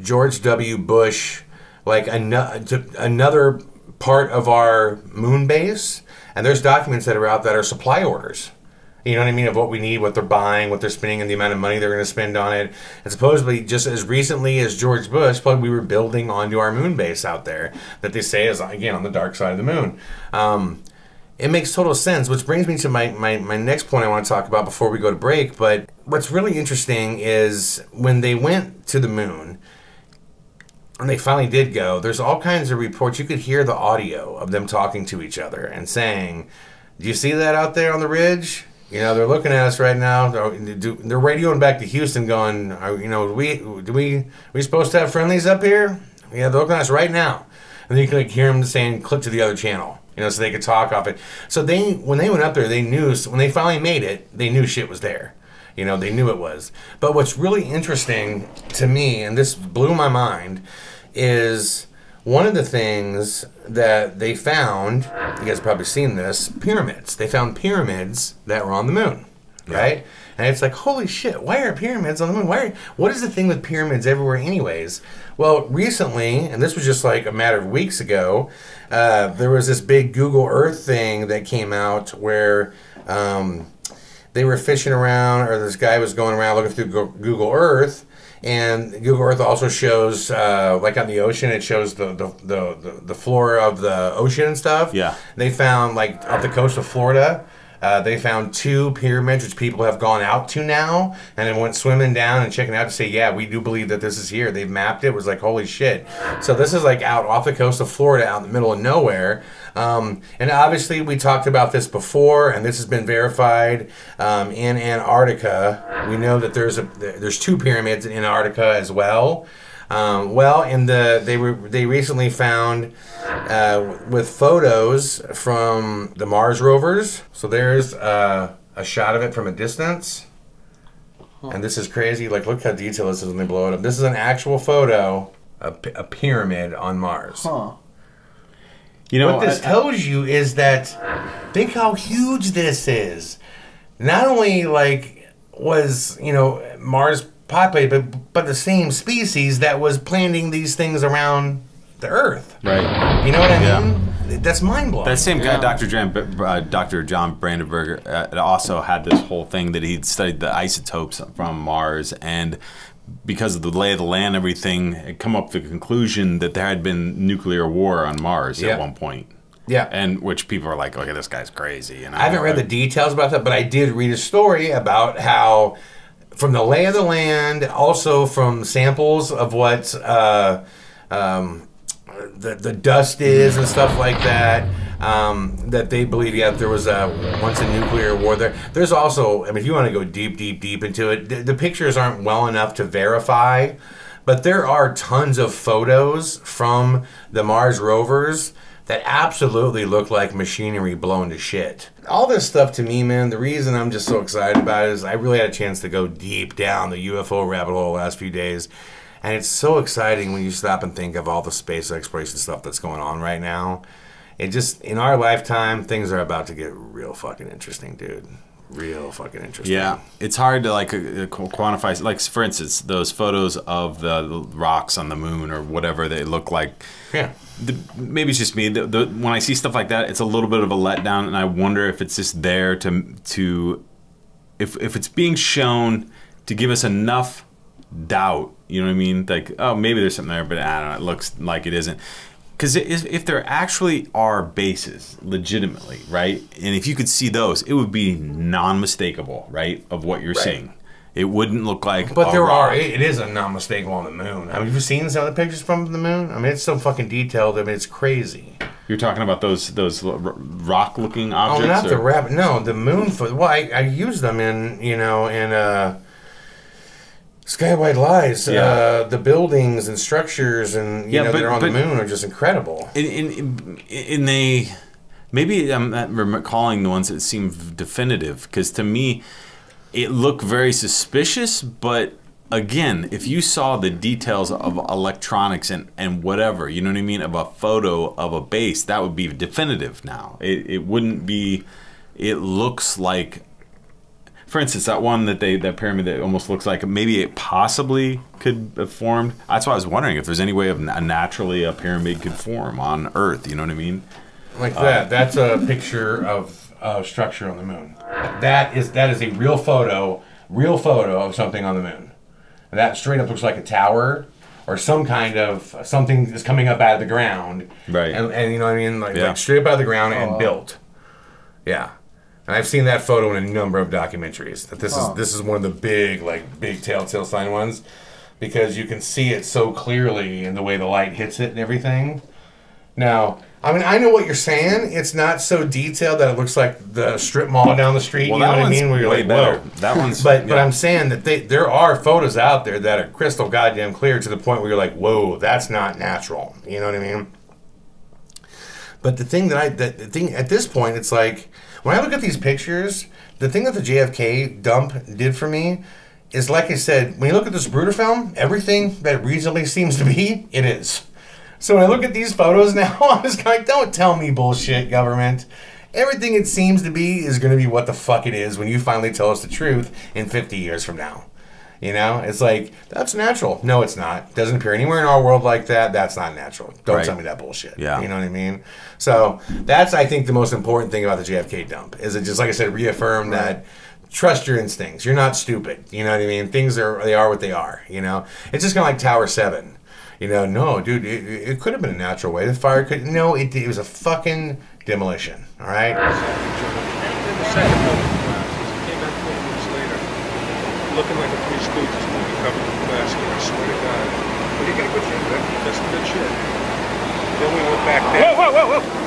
George W. Bush, like another part of our moon base. And there's documents that are out that are supply orders. You know what I mean? Of what we need, what they're buying, what they're spending, and the amount of money they're going to spend on it. And supposedly, just as recently as George Bush, we were building onto our moon base out there that they say is, again, on the dark side of the moon. It makes total sense, which brings me to my next point I want to talk about before we go to break. But what's really interesting is when they went to the moon, and they finally did go, there's all kinds of reports. You could hear the audio of them talking to each other and saying, do you see that out there on the ridge? You know, they're looking at us right now. They're radioing back to Houston going, we supposed to have friendlies up here? Yeah, they're looking at us right now. And then you can hear them saying, click to the other channel, so they could talk off it. So when they went up there, they knew, when they finally made it, they knew shit was there. They knew it was. But what's really interesting to me, and this blew my mind, is one of the things that they found, you guys have probably seen this, pyramids. They found pyramids that were on the moon, right? And it's like, holy shit, why are pyramids on the moon? What is the thing with pyramids everywhere anyways? Well, recently, and this was just like a matter of weeks ago, there was this big Google Earth thing that came out where they were fishing around, or this guy was going around looking through Google Earth. And Google Earth also shows, like on the ocean, it shows the flora of the ocean and stuff. Yeah. They found, like, off the coast of Florida, they found 2 pyramids, which people have gone out to now, and then went swimming down and checking out to say, yeah, we do believe that this is here. They've mapped it. It was like, holy shit. So this is, like, out off the coast of Florida, out in the middle of nowhere. And obviously, we talked about this before, and this has been verified in Antarctica. We know that there's 2 pyramids in Antarctica as well. They recently found with photos from the Mars rovers. So there's a shot of it from a distance, and this is crazy. Like, look how detailed this is when they blow it up. This is an actual photo of a pyramid on Mars. Huh. What this tells you is that, think how huge this is. Not only, like, was, Mars populated, but the same species that was planting these things around the Earth. Right. You know what I mean? That's mind-blowing. That same guy, Dr. John Brandenburg, also had this whole thing that he'd studied the isotopes from Mars, and because of the lay of the land and everything, had come up with the conclusion that there had been nuclear war on Mars at one point. Yeah. And which people are like, okay, this guy's crazy. I haven't read the details about that, but I did read a story about how, from the lay of the land, also from samples of what the dust is and stuff like that, that they believe, there was once a nuclear war there. There's also, if you want to go deep into it, the pictures aren't well enough to verify, but there are tons of photos from the Mars rovers that absolutely look like machinery blown to shit. All this stuff, to me, man, the reason I'm just so excited about it is I really had a chance to go deep down the UFO rabbit hole the last few days. And it's so exciting when you stop and think of all the space exploration stuff that's going on right now. It just, in our lifetime, things are about to get real fucking interesting, dude. Real fucking interesting. Yeah, it's hard to quantify. Like, for instance, those photos of the rocks on the moon or whatever they look like. Yeah. Maybe it's just me. When I see stuff like that, it's a little bit of a letdown, and I wonder if it's just there to if it's being shown to give us enough doubt, you know what I mean? Like, oh, maybe there's something there, but I don't know, it looks like it isn't. Because if there actually are bases, legitimately, right? And if you could see those, it would be non-mistakable, right, of what you're seeing. It wouldn't look like. But there are. It is a non-mistakable on the moon. I mean, have you seen some of the pictures from the moon? I mean, it's so fucking detailed. I mean, it's crazy. You're talking about those rock-looking objects? Oh, not the rabbit. No, the moon. Well, I use them in Skywide Lies. The buildings and structures and that are on the moon are just incredible. And they, maybe I'm not recalling the ones that seem definitive, because to me, it looked very suspicious, but again, if you saw the details of electronics and whatever, you know what I mean, of a photo of a base, that would be definitive now. It wouldn't be, it looks like, for instance, that one that pyramid that almost looks like maybe it possibly could have formed. That's why I was wondering if there's any way of naturally a pyramid could form on Earth, you know what I mean? Like that. That's a picture of structure on the moon. That is a real photo of something on the moon. And that straight up looks like a tower or some kind of something that's coming up out of the ground. Right. And you know what I mean? Like straight up out of the ground and built. Yeah. And I've seen that photo in a number of documentaries. That this is one of the big telltale sign ones, because you can see it so clearly in the way the light hits it and everything. Now, I mean, I know what you're saying. It's not so detailed that it looks like the strip mall down the street. Well, you know what I mean? Where you're way like, better. whoa. That one's. But I'm saying that there are photos out there that are crystal goddamn clear to the point where you're like, whoa, that's not natural. You know what I mean? But the thing at this point, it's like, when I look at these pictures, the thing that the JFK dump did for me is, like I said, when you look at this Bruder film, everything that reasonably seems to be, it is. So when I look at these photos now, I'm just like, don't tell me bullshit, government. Everything it seems to be is going to be what the fuck it is when you finally tell us the truth in 50 years from now. You know, it's like, that's natural. No, it's not. Doesn't appear anywhere in our world like that. That's not natural. Don't tell me that bullshit. Yeah. You know what I mean? So that's, I think, the most important thing about the JFK dump is it just, like I said, reaffirmed that trust your instincts. You're not stupid. You know what I mean? Things they are what they are. You know, it's just kind of like Tower 7. You know, no, dude, it could have been a natural way. The fire could, no, it was a fucking demolition. All right. Looking like a Three Stooges movie covered in plastic, I swear to God. But you got good shit, man. That's some good shit. Then we went back there. Whoa!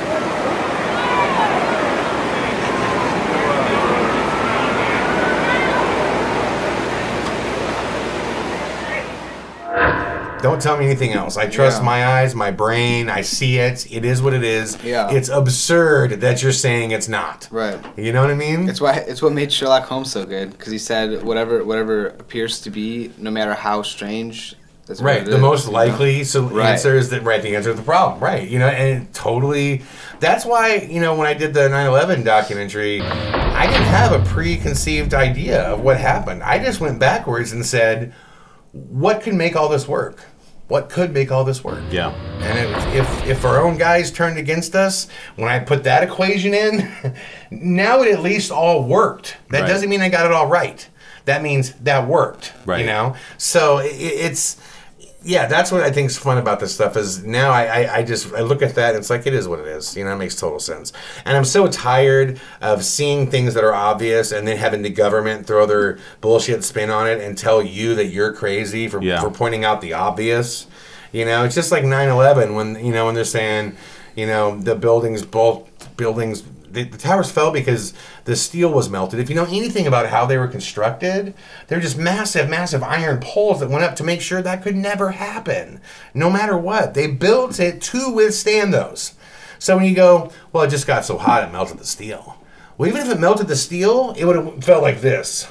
Don't tell me anything else. I trust my eyes, my brain. I see it. It is what it is. Yeah. It's absurd that you're saying it's not. Right. You know what I mean? It's what made Sherlock Holmes so good, because he said whatever appears to be, no matter how strange. That's right. The most likely answer is the answer to the problem. Right. You know, and totally. That's why, you know, when I did the 9/11 documentary, I didn't have a preconceived idea of what happened. I just went backwards and said, what could make all this work? What could make all this work? Yeah. And if our own guys turned against us, when I put that equation in, now it at least all worked. That doesn't mean I got it all right. That means that worked. Right. You know? So it's that's what I think is fun about this stuff is now I look at that and it's like it is what it is. You know, it makes total sense. And I'm so tired of seeing things that are obvious and then having the government throw their bullshit spin on it and tell you that you're crazy for pointing out the obvious. You know, it's just like 9/11 when they're saying, you know, the towers fell because the steel was melted. If you know anything about how they were constructed, they're just massive, massive iron poles that went up to make sure that could never happen, no matter what. They built it to withstand those. So when you go, well, it just got so hot it melted the steel. Well, even if it melted the steel, it would have felt like this.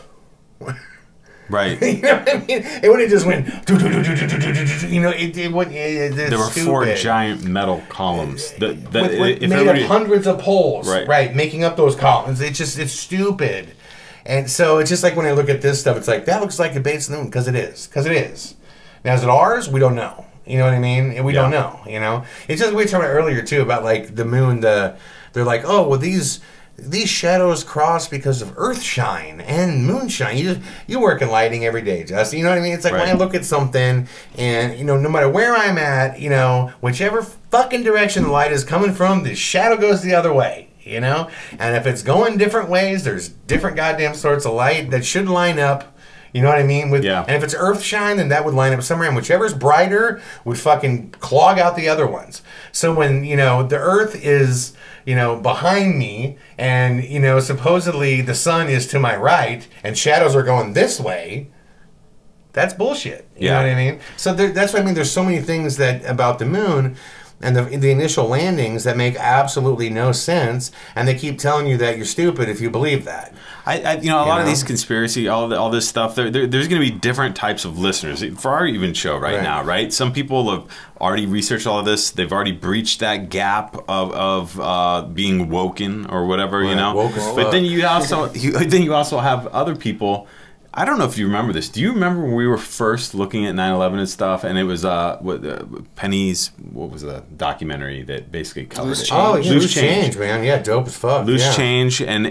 Right. You know what I mean? It would have just went, you know, there were four giant metal columns that made up hundreds of poles, right, making up those columns. It's stupid. And so it's just like when I look at this stuff, it's like, that looks like a base of the moon, because it is. Now, is it ours? We don't know. You know what I mean? And we don't know, you know? It's just, we were talking about earlier, too, about, like, the moon, they're like, oh, well, these these shadows cross because of earthshine and moonshine. You work in lighting every day, Justin. You know what I mean? It's like when I look at something and, no matter where I'm at, whichever fucking direction the light is coming from, the shadow goes the other way, And if it's going different ways, there's different goddamn sorts of light that should line up. You know what I mean? And if it's earthshine, then that would line up somewhere. And whichever's brighter would fucking clog out the other ones. So when, the earth is, behind me and, supposedly the sun is to my right and shadows are going this way, that's bullshit. You know what I mean? So that's what I mean. There's so many things about the moon and the initial landings that make absolutely no sense. And they keep telling you that you're stupid if you believe that. A lot of these conspiracy, all this stuff, there's going to be different types of listeners for our even show right now, right? Some people have already researched all of this. They've already breached that gap of being woken or whatever, Woke as But fuck. then you also have other people. I don't know if you remember this. Do you remember when we were first looking at 9/11 and stuff, and it was Penny's, what was the documentary that basically covered it? Oh, yeah, Loose Change, man. Yeah, dope as fuck. Loose Change, and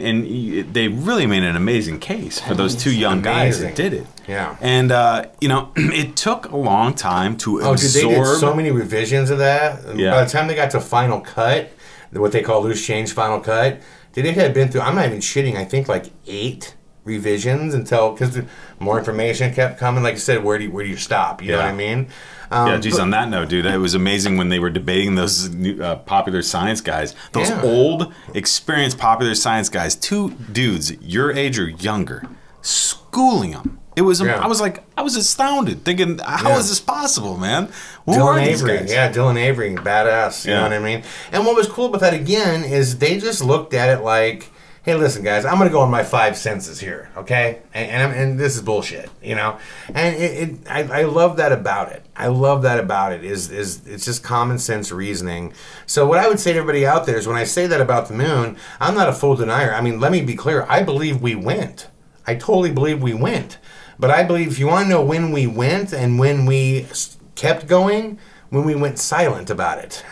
they really made an amazing case for those two young guys that did it. Yeah. And, it took a long time to absorb. Dude, they did so many revisions of that. Yeah. By the time they got to Final Cut, what they call Loose Change Final Cut, they had been through, I'm not even shitting, I think like 8 revisions because more information kept coming. Like I said, where do you stop? You know what I mean? On that note, dude, it was amazing when they were debating those new, popular science guys. Those old, experienced popular science guys, 2 dudes your age or younger, schooling them. It was. I was astounded, thinking, how is this possible, man? Dylan Avery, Dylan Avery, badass. You know what I mean? And what was cool about that again is they just looked at it like, hey, listen, guys, I'm going to go on my 5 senses here, okay? And this is bullshit, And I love that about it. I love that about it is it's just common sense reasoning. So what I would say to everybody out there is when I say that about the moon, I'm not a full denier. I mean, let me be clear. I believe we went. I totally believe we went. But I believe if you want to know when we went and when we kept going, when we went silent about it.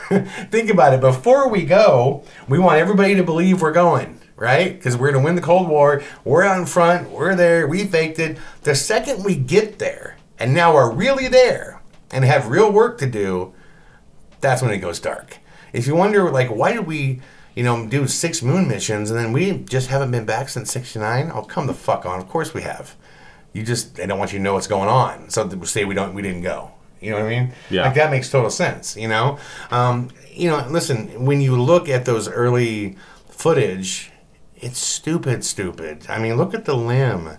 Think about it. Before we go, we want everybody to believe we're going. Right? Because we're going to win the Cold War. We're out in front. We're there. We faked it. The second we get there, and now we're really there, and have real work to do, that's when it goes dark. If you wonder, like, why did we, do 6 moon missions, and then we just haven't been back since '69? Oh, come the fuck on. Of course we have. They don't want you to know what's going on. So they say we didn't go. You know what I mean? Yeah. Like, that makes total sense, Listen, when you look at those early footage, it's stupid. I mean, look at the limb.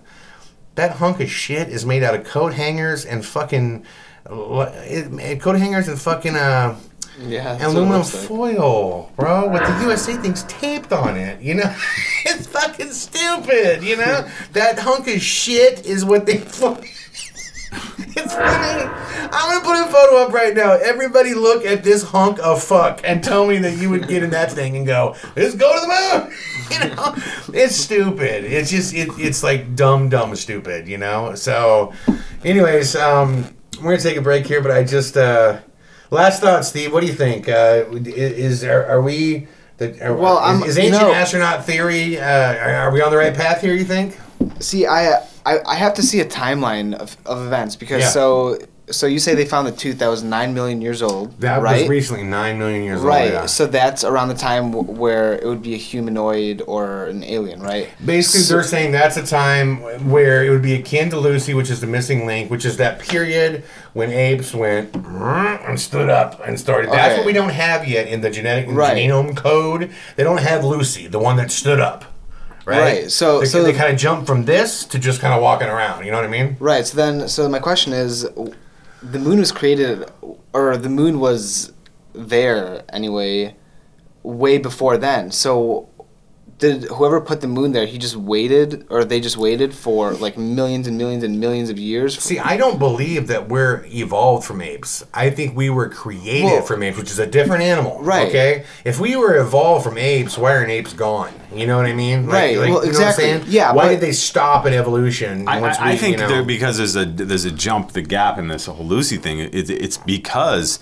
That hunk of shit is made out of coat hangers and fucking aluminum foil, bro, with the USA things taped on it. It's fucking stupid. That hunk of shit is what they. It's funny. I'm going to put a photo up right now. Everybody look at this hunk of fuck and tell me that you would get in that thing and go, let's go to the moon. It's stupid. It's just, it's like dumb stupid, So, anyways, we're going to take a break here, but I just, last thought, Steve, what do you think? Is ancient astronaut theory, are we on the right path here, you think? See, I have to see a timeline of events because so you say they found the tooth that was 9 million years old. That was recently 9 million years old. Right. Yeah. So that's around the time where it would be a humanoid or an alien, right? Basically, they're saying that's a time where it would be akin to Lucy, which is the missing link, which is that period when apes went and stood up and started. Okay. That's what we don't have yet in the genetic genome code. They don't have Lucy, the one that stood up. Right. So they kind of jump from this to just kind of walking around. You know what I mean? Right. So my question is, the moon was created, or the moon was there anyway, way before then. So did whoever put the moon there, he just waited, or they just waited for like millions and millions and millions of years? See, I don't believe that we're evolved from apes. I think we were created from apes, which is a different animal. Right. Okay? If we were evolved from apes, why aren't apes gone? You know what I mean? Right. Well, exactly. You know what I'm saying? Yeah. Why did they stop in evolution? I think because there's a jump, the gap in this whole Lucy thing. It's because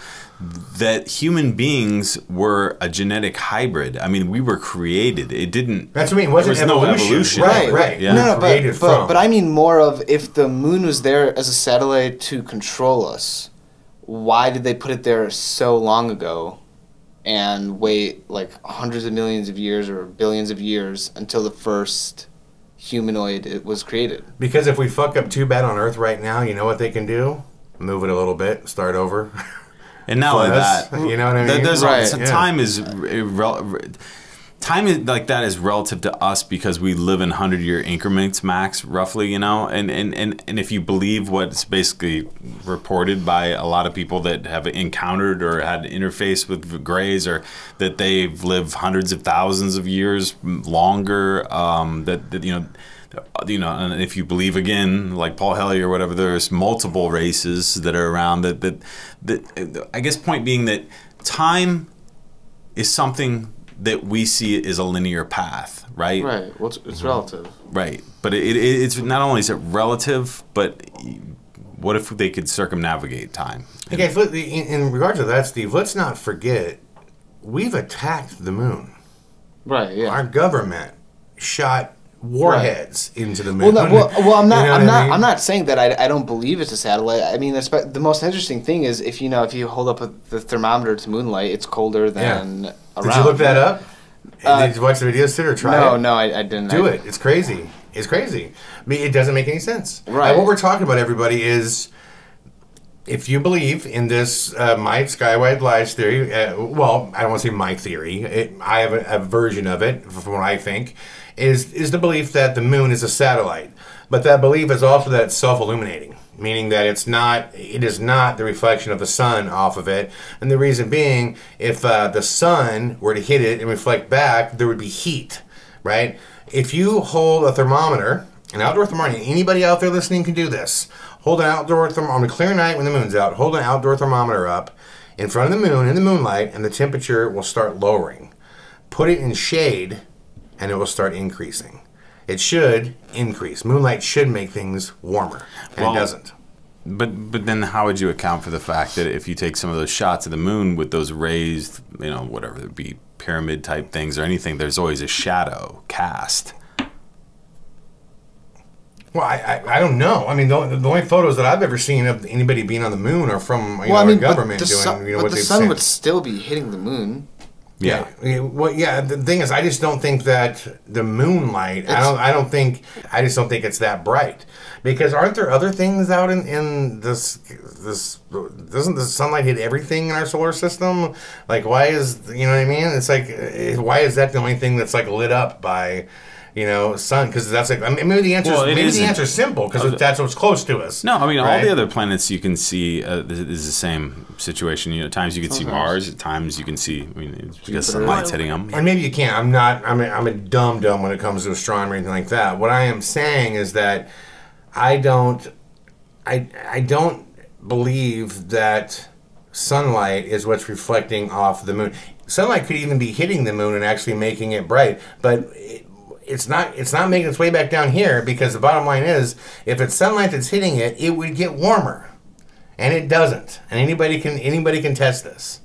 that human beings were a genetic hybrid. I mean, we were created. It didn't. That's what I mean. It wasn't there was no evolution. Right. Yeah. No, But I mean more of if the moon was there as a satellite to control us, why did they put it there so long ago and wait like hundreds of millions of years or billions of years until the first humanoid was created? Because if we fuck up too bad on Earth right now, you know what they can do? Move it a little bit, start over. And not only that, you know what I mean? Time is like that is relative to us because we live in 100-year increments max, roughly, you know. And if you believe what's basically reported by a lot of people that have encountered or had interface with Greys, or that they've lived hundreds of thousands of years longer, and if you believe again, like Paul Helly or whatever, there's multiple races that are around. That I guess point being that time is something that we see it as a linear path, right? Right. Well, it's relative. Right. But it's not only is it relative, but what if they could circumnavigate time? Okay, in regard to that, Steve, let's not forget we've attacked the moon. Right. Yeah. Our government shot warheads into the moon. Well, I'm not. I'm not saying that I don't believe it's a satellite. I mean, the most interesting thing is if you hold up the thermometer to moonlight, it's colder than around. Did you look that up? Did you watch the videos or try it? No, I didn't. Do it. It's crazy. It's crazy. I mean, it doesn't make any sense. Right. And what we're talking about, everybody, is if you believe in this my skywide lies theory, well, I don't want to say my theory. I have a version of it from what I think. Is the belief that the moon is a satellite, but that belief is also that it's self-illuminating, meaning that it is not the reflection of the sun off of it. And the reason being, if the sun were to hit it and reflect back, there would be heat, right? If you hold a thermometer, an outdoor thermometer, anybody out there listening can do this. Hold an outdoor thermometer on a clear night when the moon's out. Hold an outdoor thermometer up in front of the moon in the moonlight, and the temperature will start lowering. Put it in shade, and it will start increasing. It should increase. Moonlight should make things warmer, and it doesn't. But then how would you account for the fact that if you take some of those shots of the moon with those raised, whatever it be, pyramid type things or anything, there's always a shadow cast? Well, I don't know. I mean, the only photos that I've ever seen of anybody being on the moon are from our government doing what they've the sun would still be hitting the moon. Yeah. Well, yeah. The thing is, I just don't think that the moonlight. I just don't think it's that bright. Because aren't there other things out in this? Doesn't the sunlight hit everything in our solar system? Like, why is what I mean? It's like, why is that the only thing that's like lit up by? Sun, because that's like, I mean, maybe the answer is simple because that's what's close to us. No, I mean, all the other planets you can see is the same situation. At times you can see Mars. At times you can see, it's because sunlight's hitting them. And maybe you can't. I'm a dumb when it comes to astronomy or anything like that. What I am saying is that I don't believe that sunlight is what's reflecting off the moon. Sunlight could even be hitting the moon and actually making it bright, but it's not making its way back down here, because the bottom line is, if it's sunlight that's hitting it, it would get warmer, and it doesn't. And anybody can test this.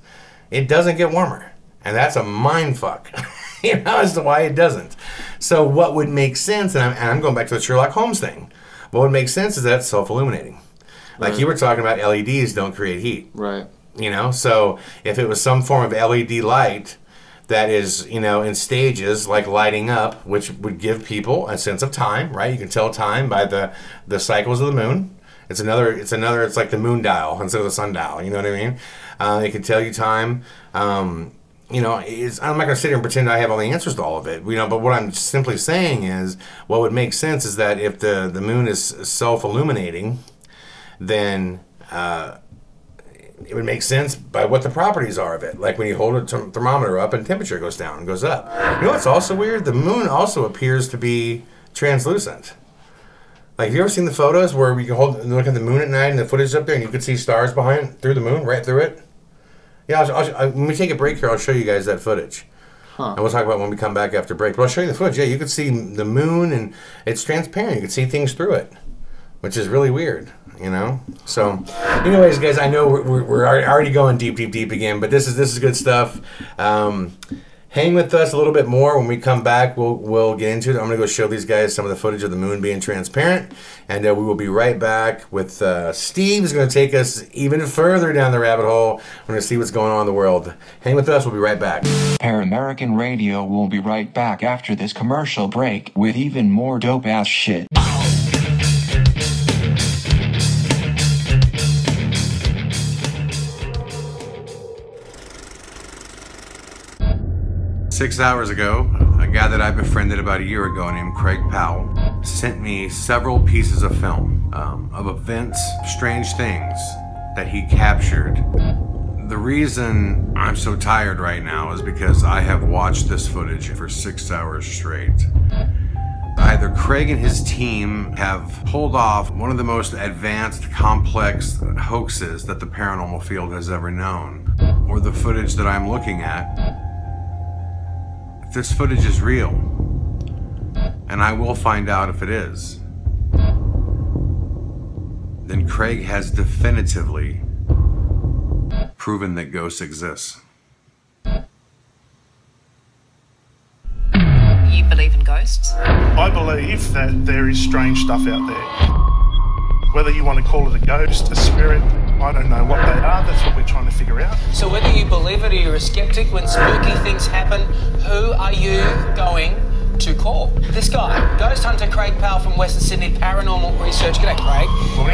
It doesn't get warmer, and that's a mind fuck, as to why it doesn't. So what would make sense, and I'm going back to the Sherlock Holmes thing. What would make sense is that it's self-illuminating. Like you were talking about, LEDs don't create heat. Right. So if it was some form of LED light that is, in stages, like lighting up, which would give people a sense of time, right? You can tell time by the cycles of the moon. It's like the moon dial instead of the sun dial, you know what I mean? It can tell you time. I'm not going to sit here and pretend I have all the answers to all of it, but what I'm simply saying is, what would make sense is that if the moon is self-illuminating, then it would make sense by what the properties are of it. Like when you hold a thermometer up and temperature goes down and goes up. What's also weird? The moon also appears to be translucent. Like, have you ever seen the photos where you can look at the moon at night and the footage up there and you could see stars through the moon, right through it? Yeah, when we take a break here, I'll show you guys that footage. And we'll talk about it when we come back after break. But I'll show you the footage. Yeah, you could see the moon and it's transparent. You can see things through it, which is really weird. you know? So, anyways, guys, I know we're already going deep again, but this is good stuff. Hang with us a little bit more. When we come back, we'll get into it. I'm going to go show these guys some of the footage of the moon being transparent, and we will be right back with Steve is going to take us even further down the rabbit hole. We're going to see what's going on in the world. Hang with us. We'll be right back. Paramerican Radio will be right back after this commercial break with even more dope-ass shit. 6 hours ago, a guy that I befriended about a year ago named Craig Powell sent me several pieces of film of events, strange things that he captured. The reason I'm so tired right now is because I have watched this footage for 6 hours straight. Either Craig and his team have pulled off one of the most advanced, complex hoaxes that the paranormal field has ever known, or the footage that I'm looking at. If this footage is real, and I will find out if it is, then Craig has definitively proven that ghosts exist. You believe in ghosts? I believe that there is strange stuff out there. Whether you want to call it a ghost, a spirit, I don't know what they are. That's what we're trying to figure out. So whether you believe it or you're a skeptic, when spooky things happen, who are you going to call? This guy, Ghost Hunter Craig Powell from Western Sydney Paranormal Research. G'day, Craig.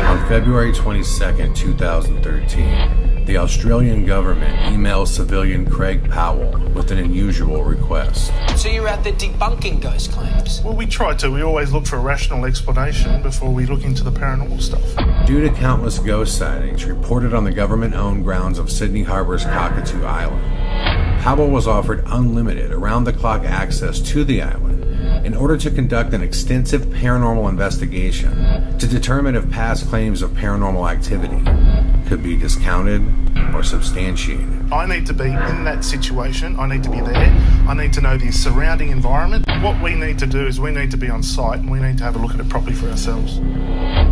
On February 22nd, 2013, the Australian government emails civilian Craig Powell with an unusual request. So you're out there debunking ghost claims? Well, we try to. We always look for a rational explanation before we look into the paranormal stuff. Due to countless ghost sightings reported on the government-owned grounds of Sydney Harbour's Cockatoo Island, Powell was offered unlimited, around-the-clock access to the island in order to conduct an extensive paranormal investigation to determine if past claims of paranormal activity could be discounted or substantiated. I need to be in that situation. I need to be there. I need to know the surrounding environment. What we need to do is we need to be on site and we need to have a look at it properly for ourselves.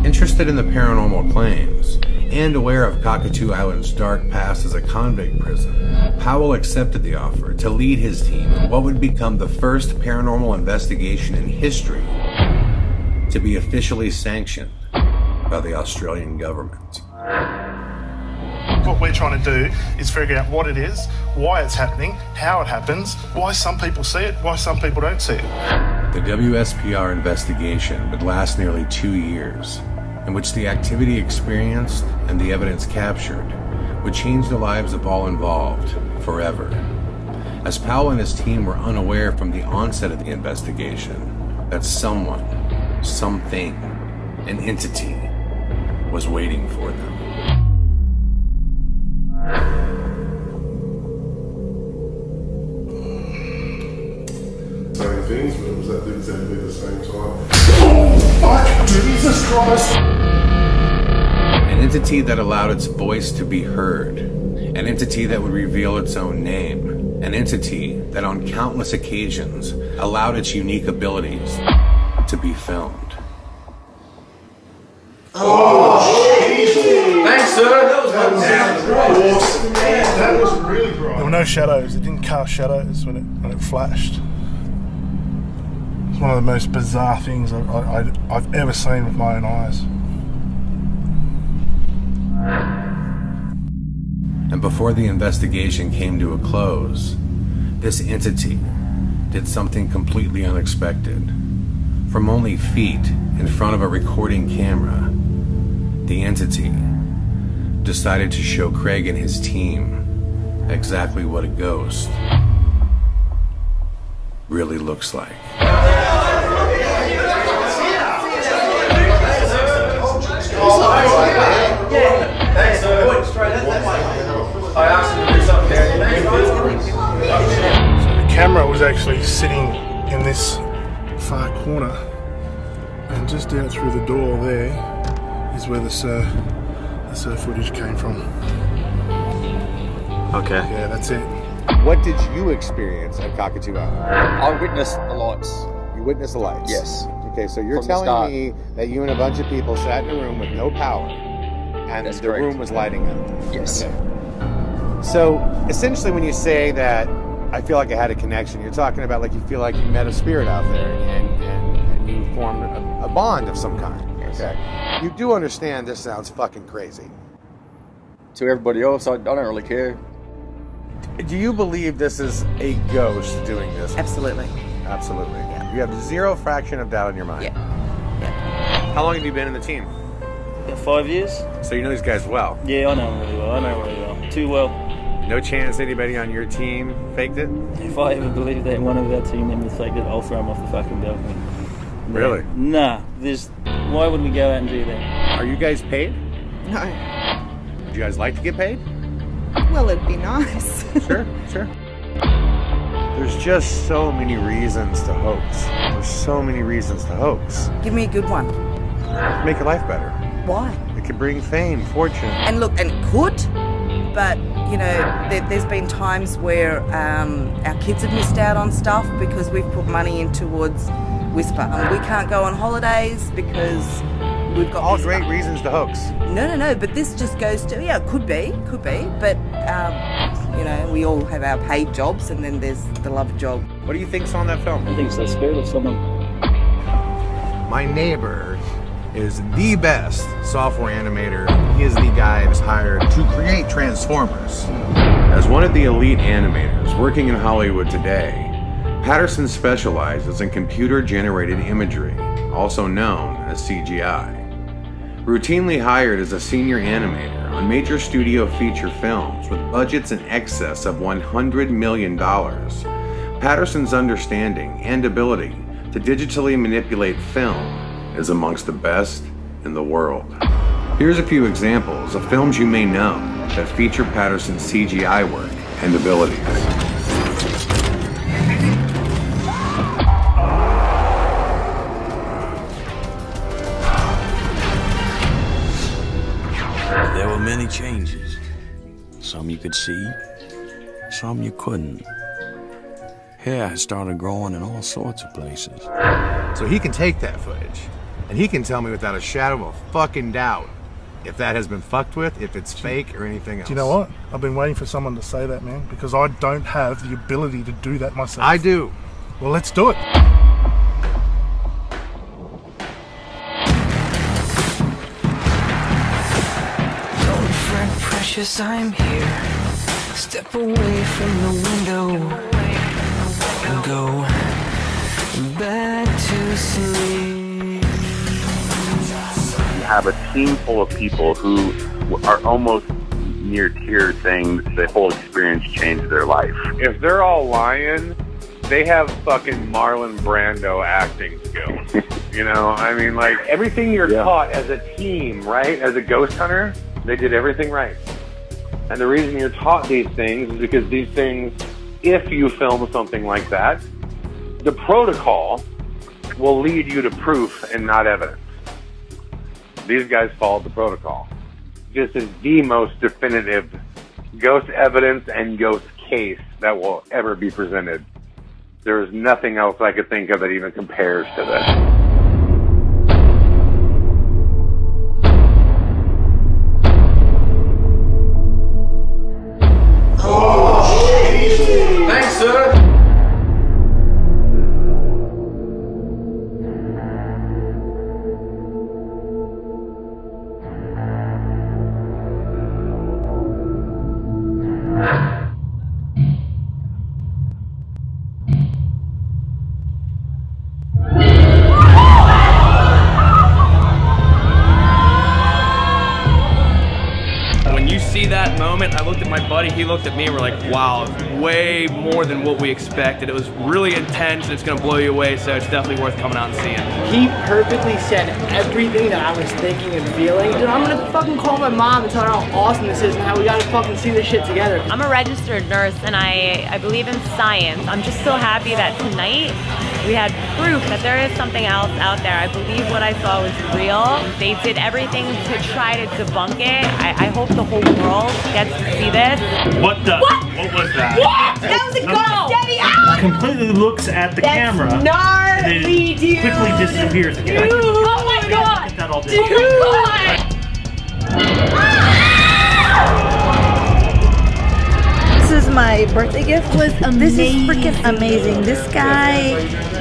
Interested in the paranormal claims and aware of Cockatoo Island's dark past as a convict prison, Powell accepted the offer to lead his team in what would become the first paranormal investigation in history to be officially sanctioned by the Australian government. What we're trying to do is figure out what it is, why it's happening, how it happens, why some people see it, why some people don't see it. The WSPR investigation would last nearly 2 years, in which the activity experienced and the evidence captured would change the lives of all involved forever. As Powell and his team were unaware from the onset of the investigation that someone, something, an entity was waiting for them. Same things, but it was at exactly the same time. Oh, fuck! Jesus Christ! An entity that allowed its voice to be heard. An entity that would reveal its own name. An entity that on countless occasions allowed its unique abilities to be filmed. Oh, Jesus! Thanks, sir. That was awesome. That was really bright. There were no shadows. It didn't cast shadows when it flashed. It's one of the most bizarre things I've ever seen with my own eyes. And before the investigation came to a close, this entity did something completely unexpected. From only feet in front of a recording camera, the entity decided to show Craig and his team exactly what a ghost really looks like. Thanks, sir. I asked him to do something there. So the camera was actually sitting in this far corner, and just out through the door there is where the SIR footage came from. Okay. Yeah, that's it. What did you experience at Cockatoo Island? I witnessed the lights. You witnessed the lights? Yes. Okay, so you're telling me that you and a bunch of people sat in a room with no power, and the room was lighting up? Yes. Okay. So, essentially when you say that I feel like I had a connection, you're talking about like you feel like you met a spirit out there and you formed a bond of some kind. Okay. You do understand this sounds fucking crazy. To everybody else, I don't really care. Do you believe this is a ghost doing this? Absolutely. Absolutely. Yeah. You have zero fraction of doubt in your mind. Yeah. How long have you been in the team? 5 years. So you know these guys well? Yeah, I know them really well. I know them really well. Too well. No chance anybody on your team faked it? If I ever believe that one of our team members faked it, I'll throw him off the fucking balcony. Really? Nah. Why would we go out and do that? Are you guys paid? No. Would you guys like to get paid? Well, it'd be nice. Sure. There's just so many reasons to hoax. There's so many reasons to hoax. Give me a good one. Make your life better. Why? It could bring fame, fortune. And look, and it could, but, you know, there's been times where our kids have missed out on stuff because we've put money in towards Whisper. We can't go on holidays because we've got all Whisper. Great reasons to hoax. No, but this just goes to, yeah, it could be, but, you know, we all have our paid jobs and then there's the love job. What do you think's on that film? I think it's the spirit of someone. My neighbor is the best software animator. He is the guy that's hired to create Transformers. As one of the elite animators working in Hollywood today, Patterson specializes in computer-generated imagery, also known as CGI. Routinely hired as a senior animator on major studio feature films with budgets in excess of $100 million, Patterson's understanding and ability to digitally manipulate film is amongst the best in the world. Here's a few examples of films you may know that feature Patterson's CGI work and abilities. There were many changes. Some you could see, some you couldn't. Hair had started growing in all sorts of places. So he can take that footage, and he can tell me without a shadow of fucking doubt if that has been fucked with, if it's fake or anything else. Do you know what? I've been waiting for someone to say that, man, because I don't have the ability to do that myself. I do. Well, let's do it. Precious, I'm here. Step away from the window and go back to sleep. You have a team full of people who are almost near tears saying the whole experience changed their life. If they're all lying, they have fucking Marlon Brando acting skills. You know, I mean, like, everything you're taught as a team, right, as a ghost hunter, they did everything right. And the reason you're taught these things is because these things, if you film something like that, the protocol will lead you to proof and not evidence. These guys followed the protocol. This is the most definitive ghost evidence and ghost case that will ever be presented. There is nothing else I could think of that even compares to this. Thanks, sir. That moment, I looked at my buddy, he looked at me, and we're like, wow, way more than what we expected. It was really intense, and it's gonna blow you away, so it's definitely worth coming out and seeing. He perfectly said everything that I was thinking and feeling. Dude, I'm gonna fucking call my mom and tell her how awesome this is and how we gotta fucking see this shit together. I'm a registered nurse, and I believe in science. I'm just so happy that tonight We had proof that there is something else out there. I believe what I saw was real. They did everything to try to debunk it. I hope the whole world gets to see this. What the? What was that? What? That was a ghost! Debbie, out! Completely looks at the camera. Gnarly, dude. Quickly disappears. Dude. Oh my god! Get that all Dude! Oh my god! This is my birthday gift. Was amazing. This is freaking amazing. This guy,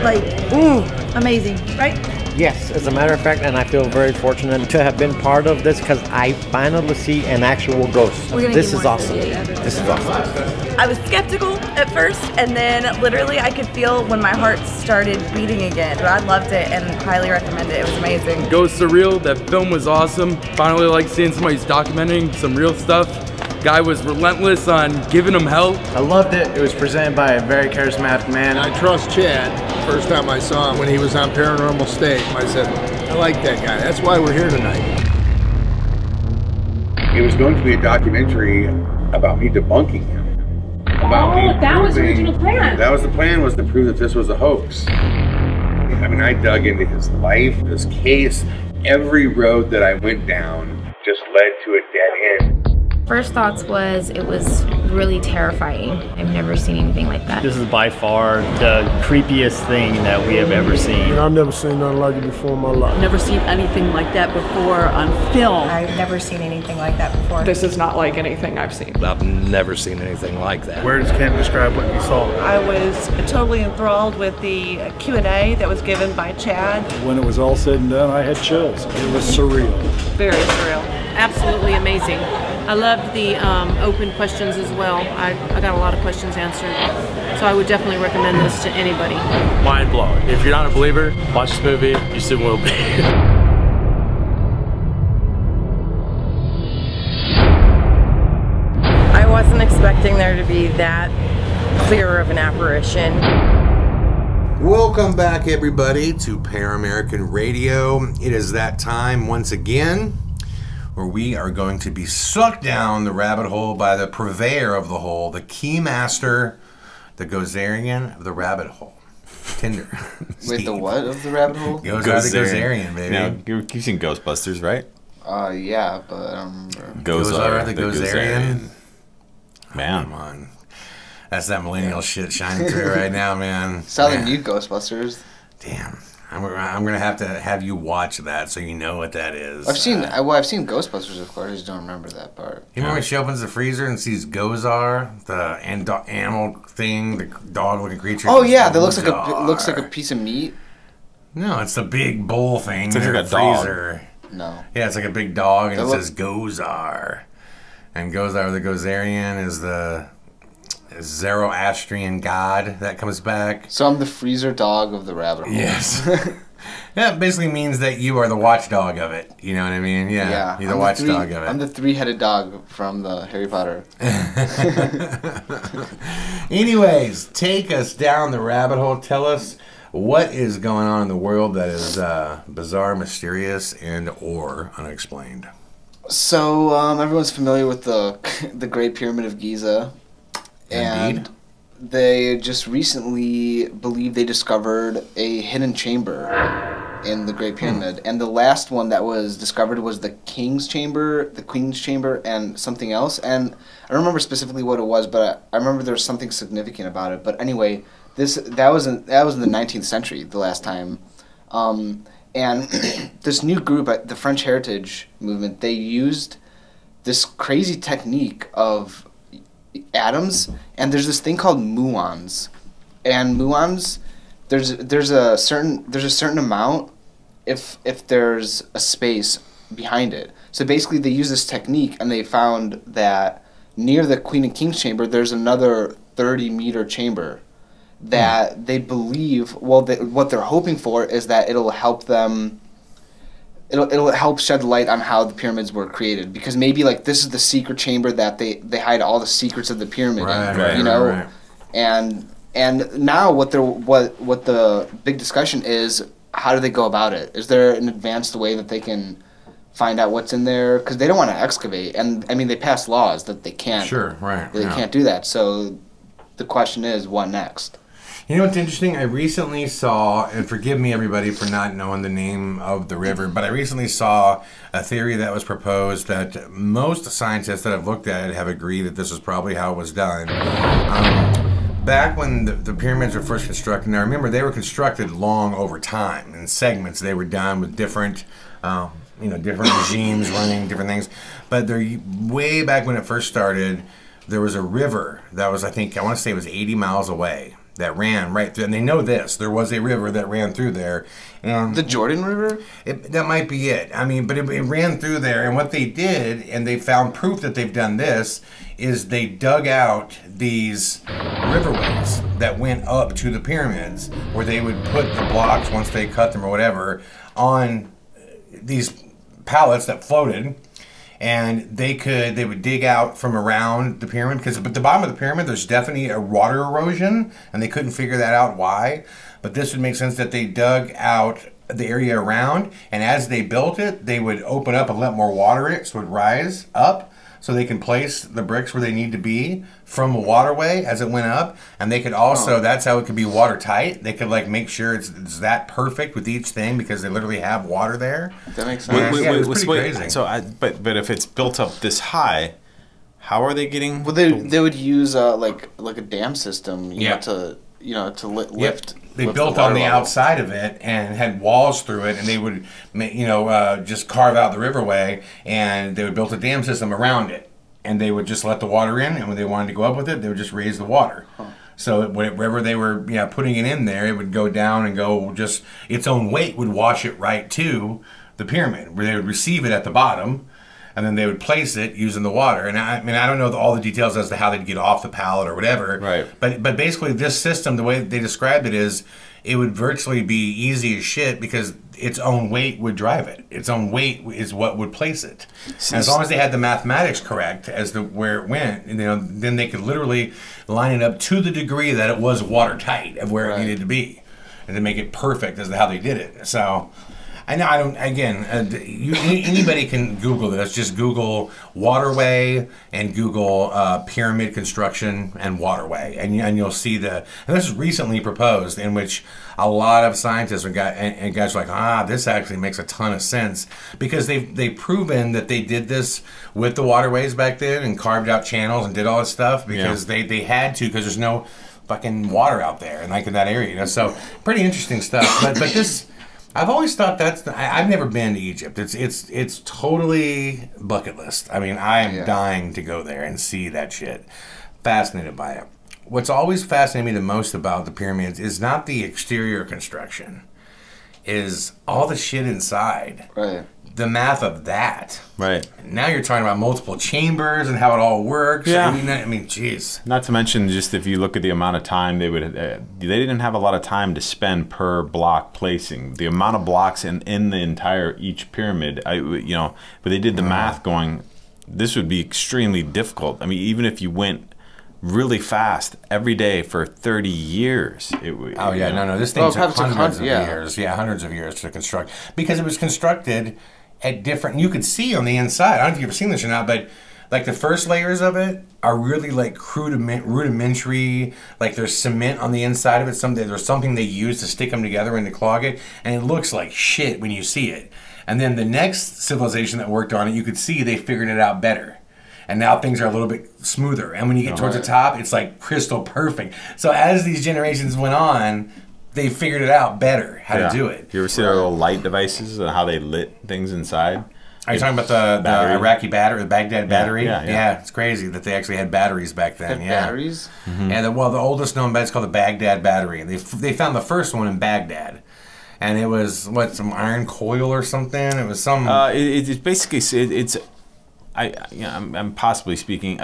like, ooh, amazing, right? Yes, as a matter of fact, and I feel very fortunate to have been part of this because I finally see an actual ghost. This is awesome. This is awesome. I was skeptical at first, and then literally I could feel when my heart started beating again. But I loved it and highly recommend it. It was amazing. Ghosts are real. That film was awesome. Finally, like seeing somebody who's documenting some real stuff. Guy was relentless on giving them help. I loved it. It was presented by a very charismatic man. I trust Chad. First time I saw him when he was on Paranormal State, I said, I like that guy. That's why we're here tonight. It was going to be a documentary about me debunking him. That was the original plan. That was the plan, was to prove that this was a hoax. I mean, I dug into his life, his case. Every road that I went down just led to a dead end. First thoughts was it was really terrifying. I've never seen anything like that. This is by far the creepiest thing that we have ever seen. I've never seen nothing like it before in my life. Never seen anything like that before on film. I've never seen anything like that before. This is not like anything I've seen. I've never seen anything like that. Words can't describe what you saw. I was totally enthralled with the Q&A that was given by Chad. When it was all said and done, I had chills. It was surreal. Very surreal. Absolutely amazing. I loved the open questions as well. I got a lot of questions answered. So I would definitely recommend this to anybody. Mind blowing. If you're not a believer, watch this movie. You soon will be. I wasn't expecting there to be that clear of an apparition. Welcome back, everybody, to PARAMERICAN Radio. It is that time once again where we are going to be sucked down the rabbit hole by the purveyor of the hole, the keymaster, the Gozerian of the rabbit hole. Tinder. Wait, the what of the rabbit hole? Gozerian, baby. Now, you've seen Ghostbusters, right? Yeah, but I don't remember. Gozar, the Gozerian. Man. Come on. That's that millennial shit shining through right now, man. Saw the new Ghostbusters. Damn. I'm gonna have to have you watch that so you know what that is. I've seen Ghostbusters, of course. I just don't remember that part. You remember when she opens the freezer and sees Gozar, the animal thing, the dog-looking creature? Oh yeah, that looks like a piece of meat. No, it's the big bowl thing. It's like a freezer. Dog. No. Yeah, it's like a big dog, and it says Gozar. And Gozar, the Gozerian, is the Zoroastrian god that comes back. So I'm the freezer dog of the rabbit hole. Yes. Yeah, it basically means that you are the watchdog of it. You know what I mean? Yeah. You're the watchdog of it. I'm the three-headed dog from the Harry Potter. Anyways, take us down the rabbit hole. Tell us what is going on in the world that is bizarre, mysterious, and or unexplained. So everyone's familiar with the Great Pyramid of Giza. And they just recently believe they discovered a hidden chamber in the Great Pyramid. And the last one that was discovered was the King's Chamber, the Queen's Chamber, and something else. And I don't remember specifically what it was, but I remember there was something significant about it. But anyway, that was in the 19th century, the last time. And this new group, the French Heritage Movement, they used this crazy technique of atoms, and there's this thing called muons, and muons, there's a certain amount if there's a space behind it. So basically they use this technique, and they found that near the Queen and King's chamber there's another 30-meter chamber that they believe, what they're hoping for is that it'll help them. It'll help shed light on how the pyramids were created, because maybe like this is the secret chamber that they hide all the secrets of the pyramid in, you know. Right. And now what the big discussion is, how do they go about it? Is there an advanced way that they can find out what's in there? Because they don't want to excavate, and I mean they passed laws that they can't. Sure, right. They can't do that. So the question is, what next? You know what's interesting? I recently saw, and forgive me everybody for not knowing the name of the river, but I recently saw a theory that was proposed that most scientists that have looked at it have agreed that this is probably how it was done. Back when the pyramids were first constructed, now remember they were constructed long over time in segments. They were done with different, different regimes running different things. But way back when it first started, there was a river that was, I want to say it was 80 miles away that ran right through. And they know this. There was a river that ran through there. The Jordan River? That might be it. I mean, but it ran through there. And what they did, and they found proof that they've done this, is they dug out these riverways that went up to the pyramids where they would put the blocks, once they cut them or whatever, on these pallets that floated. And they would dig out from around the pyramid, because at the bottom of the pyramid there's definitely a water erosion, and they couldn't figure that out why. But this would make sense that they dug out the area around, and as they built it, they would open up and let more water in it, so it would rise up, so they can place the bricks where they need to be from a waterway as it went up. And they could also, that's how it could be watertight. They could like make sure it's that perfect with each thing, because they literally have water there. That makes sense. It's pretty crazy. So, but if it's built up this high, how are they getting? Well, they would use like a dam system, you know, to lift. They built on the outside of it and had walls through it, and they would, just carve out the riverway, and they would build a dam system around it, and they would just let the water in, and when they wanted to go up with it, they would just raise the water. So wherever they were putting it in there, it would go down and go, just its own weight would wash it right to the pyramid, where they would receive it at the bottom, and then they would place it using the water. And I mean, I don't know all the details as to how they'd get off the pallet or whatever. Right. But basically, this system, the way they described it is, it would virtually be easy as shit, because its own weight would drive it. Its own weight is what would place it. And as long as they had the mathematics correct as to where it went, then they could literally line it up to the degree that it was watertight of where it needed to be, and to make it perfect as to how they did it. So. I know I don't. Again, anybody can Google this. Just Google waterway and Google pyramid construction and waterway, and you'll see and this was recently proposed, in which a lot of scientists and guys are like, this actually makes a ton of sense, because they've proven that they did this with the waterways back then and carved out channels and did all this stuff because they had to, because there's no fucking water out there and like in that area. So pretty interesting stuff. But this. I've always thought I've never been to Egypt. It's totally bucket list. I mean, I am dying to go there and see that shit. Fascinated by it. What's always fascinated me the most about the pyramids is not the exterior construction, is all the shit inside. Right. The math of that. Right. Now you're talking about multiple chambers and how it all works. Yeah. I mean, jeez. Not to mention, just if you look at the amount of time they didn't have a lot of time to spend per block placing. The amount of blocks in the entire each pyramid, but they did the math going, this would be extremely difficult. I mean, even if you went really fast every day for 30 years, it would. Oh yeah, no, this thing took hundreds of years. Yeah, hundreds of years to construct, because it was constructed at different. You could see on the inside. I don't know if you've ever seen this or not, but like the first layers of it are really like rudimentary. Like there's cement on the inside of it. There's something they use to stick them together and to clog it, and it looks like shit when you see it. And then the next civilization that worked on it, you could see they figured it out better. And now things are a little bit smoother. And when you get towards the top, it's like crystal perfect. So as these generations went on, they figured it out better how to do it. You ever see their little light devices and how they lit things inside? Are you talking about the Iraqi battery, the Baghdad battery? Yeah, it's crazy that they actually had batteries back then. Batteries? Mm-hmm. And the oldest known battery is called the Baghdad battery. They found the first one in Baghdad. And it was, some iron coil or something? It was some... It's basically... I'm possibly speaking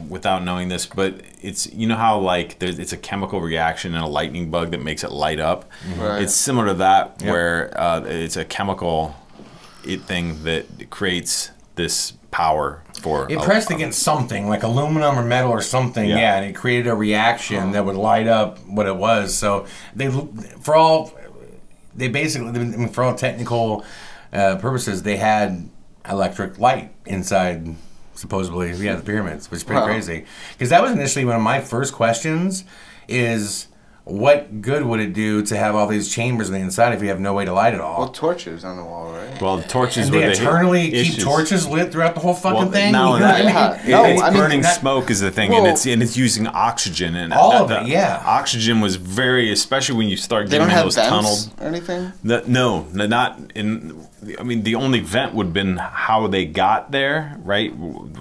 without knowing this, but it's, how like it's a chemical reaction in a lightning bug that makes it light up. Right. It's similar to that, where it's a chemical thing that creates this power for. It pressed against something like aluminum or metal or something, and it created a reaction that would light up what it was. So for all technical purposes, they had electric light inside, supposedly, the pyramids, which is pretty crazy. Because that was initially one of my first questions, is what good would it do to have all these chambers on the inside if you have no way to light it all? Well, torches on the wall, right? Well, the torches and were they the eternally issues. keep torches lit throughout the whole fucking thing. Not only that, Yeah. burning smoke is the thing, and it's using oxygen, and all of it. Yeah, oxygen was very, especially when you start They getting don't have those vents tunnels or anything. No, not in. I mean, the only vent would have been how they got there, right?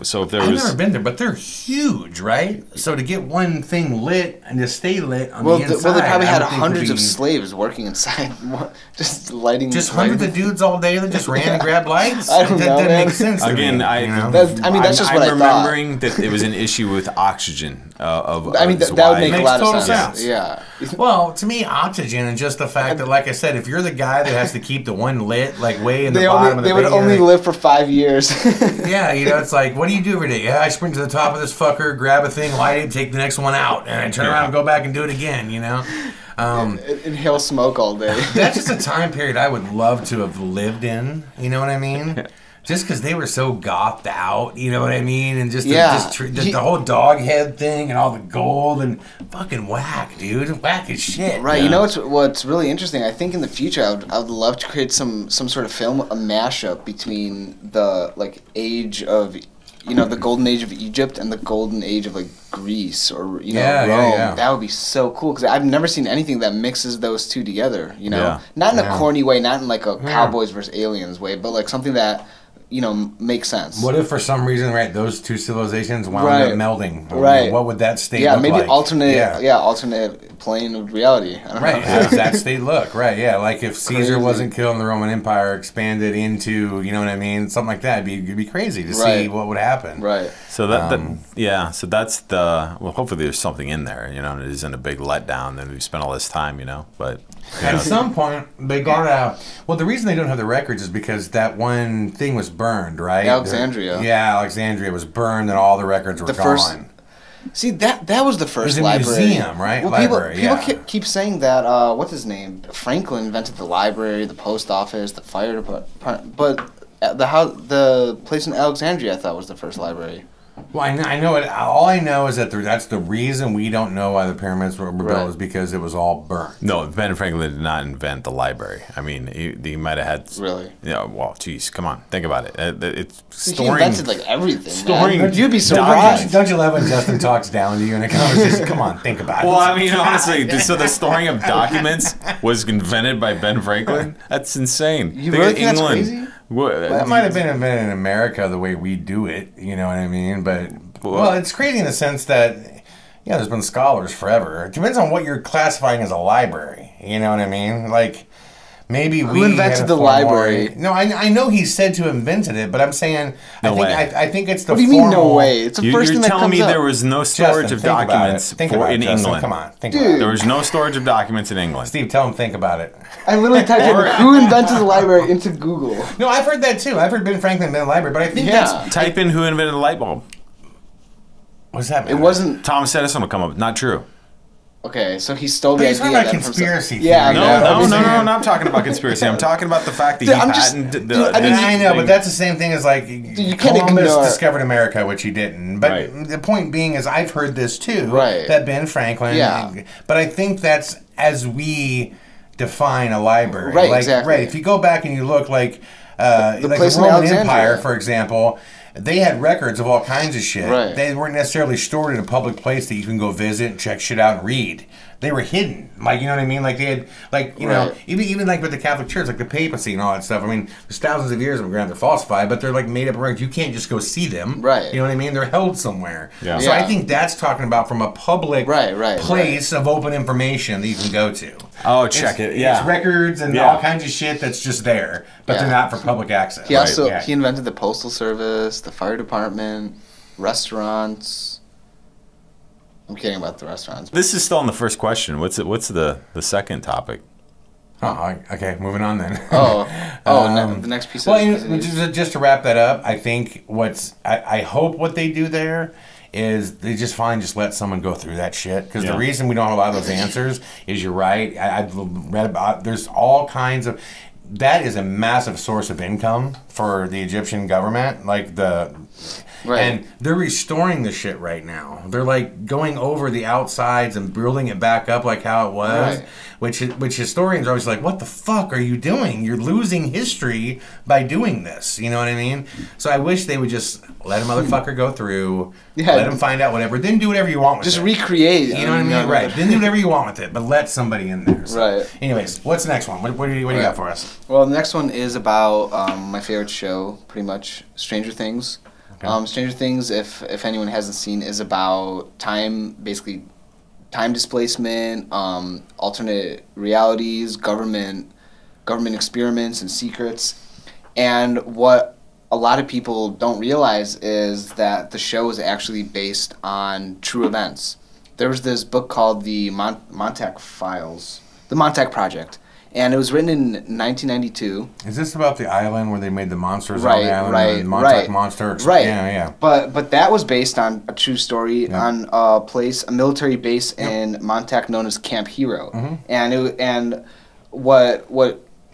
So if there I've was, never been there, but they're huge, right? So to get one thing lit and to stay lit on the inside, well, they probably had I would think hundreds would of be- slaves working inside, just lighting. Just hundreds of dudes all day that just ran and grabbed lights. I don't that know, doesn't man. make sense. To again, me, you know? that's just what I I'm thought. remembering that it was an issue with oxygen. That would make a lot of sense. Yeah. Well, to me, oxygen and just the fact that, like I said, if you're the guy that has to keep the one lit, like way in the bottom of the they would only live for 5 years. Yeah, you know, it's like, what do you do every day? Yeah, I sprint to the top of this fucker, grab a thing, light it, take the next one out, and I turn around and go back and do it again, you know? Inhale smoke all day. That's just a time period I would love to have lived in, you know what I mean? Just because they were so gothed out, you know what I mean? And just, the whole dog head thing and all the gold and fucking whack, dude. Whack as shit. Right. You know what's really interesting? I think in the future I would love to create some sort of film, a mashup between the age of, the golden age of Egypt and the golden age of Greece or Rome. Yeah. That would be so cool because I've never seen anything that mixes those two together. You know, not in a corny way, not in a cowboys versus aliens way, but something that makes sense. What if for some reason, right, those two civilizations wound up melding? Right. What would that state look maybe like? alternate plane of reality. I don't know. How does that state look? Right, yeah. Like if Caesar wasn't killed and the Roman Empire expanded into, you know what I mean? Something like that. It'd be crazy to see what would happen. Right. So so that's hopefully there's something in there, and it isn't a big letdown and we spent all this time, but at some point they got out. Well, the reason they don't have the records is because that one thing was burned, right? Alexandria. Alexandria was burned and all the records were gone. See, that was the first library. Museum, right? Well, library, people keep saying that, what's his name? Franklin invented the library, the post office, the fire department, but the place in Alexandria I thought was the first library. Well, I know it. All I know is that that's the reason we don't know why the pyramids were built is because it was all burned. No, Ben Franklin did not invent the library. I mean, he might have had. Really? Yeah. Well, geez, come on, think about it. It's storing. He invented everything. Storing. Man. You'd be surprised. Don't you love when Justin talks down to you in a conversation? Come on, think about it. Well, I mean, honestly, so the storing of documents was invented by Ben Franklin. That's insane. You really think that's crazy? That might have been invented in America the way we do it, you know what I mean? But, well, it's crazy in the sense that, there's been scholars forever. It depends on what you're classifying as a library, you know what I mean? Maybe Who invented the library? No, I know he's said to have invented it, but I'm saying I think it's the. What do you mean no way? It's the first thing that comes up. You're telling me there was no storage of documents in England? Come on, think about it. There was no storage of documents in England. Steve, tell him think about it. I literally typed in who invented the library into Google. No, I've heard that too. I've heard Ben Franklin invented the library, but I think that's type in who invented the light bulb. What's that? It wasn't Thomas Edison will come up. Not true. Okay, so he stole the idea. Talking about conspiracy theory. Yeah, no, I'm not talking about conspiracy. I'm talking about the fact that he patented I know, but that's the same thing as you can't Columbus ignore discovered America, which he didn't. But the point being is, I've heard this too. Right. That Ben Franklin. Yeah. But I think that's as we define a library. Right. Exactly. Right. If you go back and you look like the Roman Empire, for example. They had records of all kinds of shit. Right. They weren't necessarily stored in a public place that you can go visit and check shit out and read. They were hidden. You know what I mean? They had, know, even with the Catholic Church, the papacy and all that stuff. I mean, there's thousands of years of them, granted they're falsified, but they're made up records. You can't just go see them. Right. You know what I mean? They're held somewhere. Yeah. So I think that's talking about from a public place of open information that you can go to. Oh, check it. Yeah. It's records and all kinds of shit that's just there, but they're not for public access. He also he invented the postal service, the fire department, restaurants. I'm kidding about the restaurants. This is still on the first question. What's the second topic? Oh, okay. Moving on then. The next piece. Just to wrap that up, I think I hope what they do there is they just let someone go through that shit, because the reason we don't have a lot of those answers is, you're right. I've read about there's all kinds of. that is a massive source of income for the Egyptian government. Like and they're restoring the shit right now. They're like going over the outsides and building it back up like how it was. Which historians are always like, what the fuck are you doing? You're losing history by doing this. You know what I mean? So I wish they would just let a motherfucker go through, let him find out whatever, then do whatever you want with it. Just recreate. You know what I mean? Right. Then do whatever you want with it, but let somebody in there. So. Anyways, what's the next one? What do you got for us? Well, the next one is about my favorite show, pretty much, Stranger Things. Okay. Stranger Things, if anyone hasn't seen, is about basically time displacement, alternate realities, government experiments and secrets. And what a lot of people don't realize is that the show is actually based on true events. There was this book called the Montauk Files, the Montauk Project. And it was written in 1992. Is this about the island where they made the monsters on the island? And Montauk Monster. Yeah. But that was based on a true story on a military base in Montauk known as Camp Hero. And what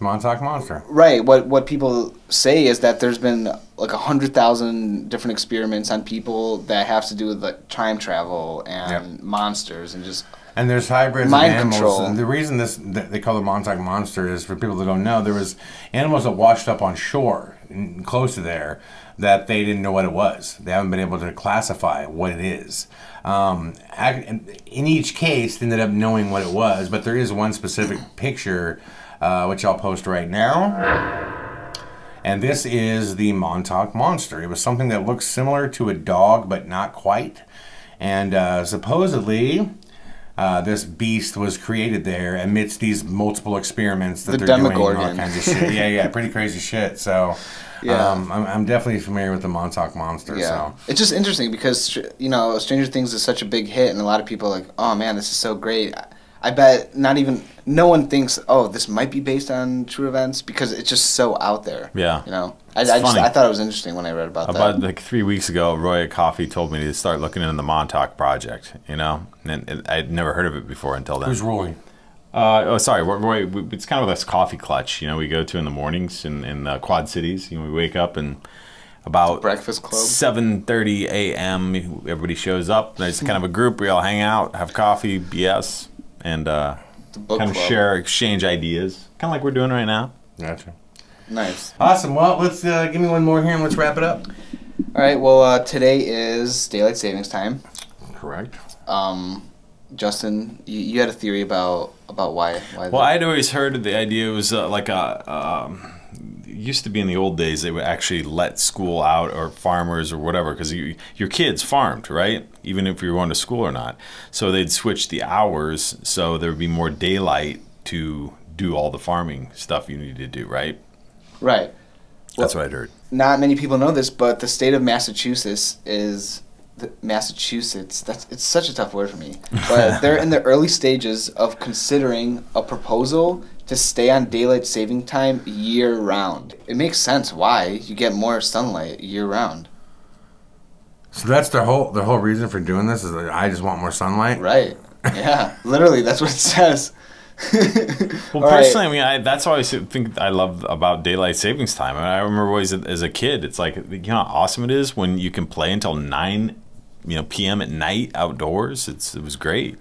Montauk Monster. Right. What people say is that there's been like 100,000 different experiments on people that have to do with like time travel and monsters and just. And there's hybrids mind of animals. control. And the reason they call it Montauk Monster is, for people that don't know, there was animals that washed up on shore close to there that they didn't know what it was. They haven't been able to classify what it is. In each case, they ended up knowing what it was, but there is one specific picture, which I'll post right now. And this is the Montauk Monster. It was something that looks similar to a dog, but not quite. And supposedly... this beast was created there amidst these multiple experiments that they're doing, and all kinds of shit. Yeah, pretty crazy shit. So, I'm definitely familiar with the Montauk Monster. Yeah, so it's just interesting because Stranger Things is such a big hit, and a lot of people are like, oh man, this is so great. I bet no one thinks, oh, this might be based on true events because it's just so out there. Yeah. I thought it was interesting when I read about that. About like 3 weeks ago, Roy at Coffee told me to start looking into the Montauk Project, and I'd never heard of it before until then. Who's Roy? Roy, it's kind of this coffee clutch, we go to in the mornings in the Quad Cities. We wake up and about Breakfast Club. 7:30 a.m. everybody shows up. There's kind of a group. We all hang out, have coffee, BS, and kind of exchange ideas, kind of like we're doing right now. Gotcha. Nice. Awesome. Well, let's give me one more here and let's wrap it up. All right. Well, today is daylight savings time. Correct. Justin, you had a theory about why. Well, I'd always heard the idea was like it used to be in the old days they would actually let school out, or farmers or whatever, because your kids farmed, right? Even if you were going to school or not. So they'd switch the hours so there would be more daylight to do all the farming stuff you need to do, right? Right. That's what I'd heard. Not many people know this, but the state of Massachusetts is... it's such a tough word for me. But they're in the early stages of considering a proposal to stay on daylight saving time year-round. It makes sense why. You get more sunlight year-round. So that's the whole reason for doing this is that I just want more sunlight? Right. Yeah. Literally, that's what it says. Well, personally, that's what I think I love about daylight savings time. I remember always as a kid, it's like, how awesome it is when you can play until 9 p.m. at night outdoors. It was great,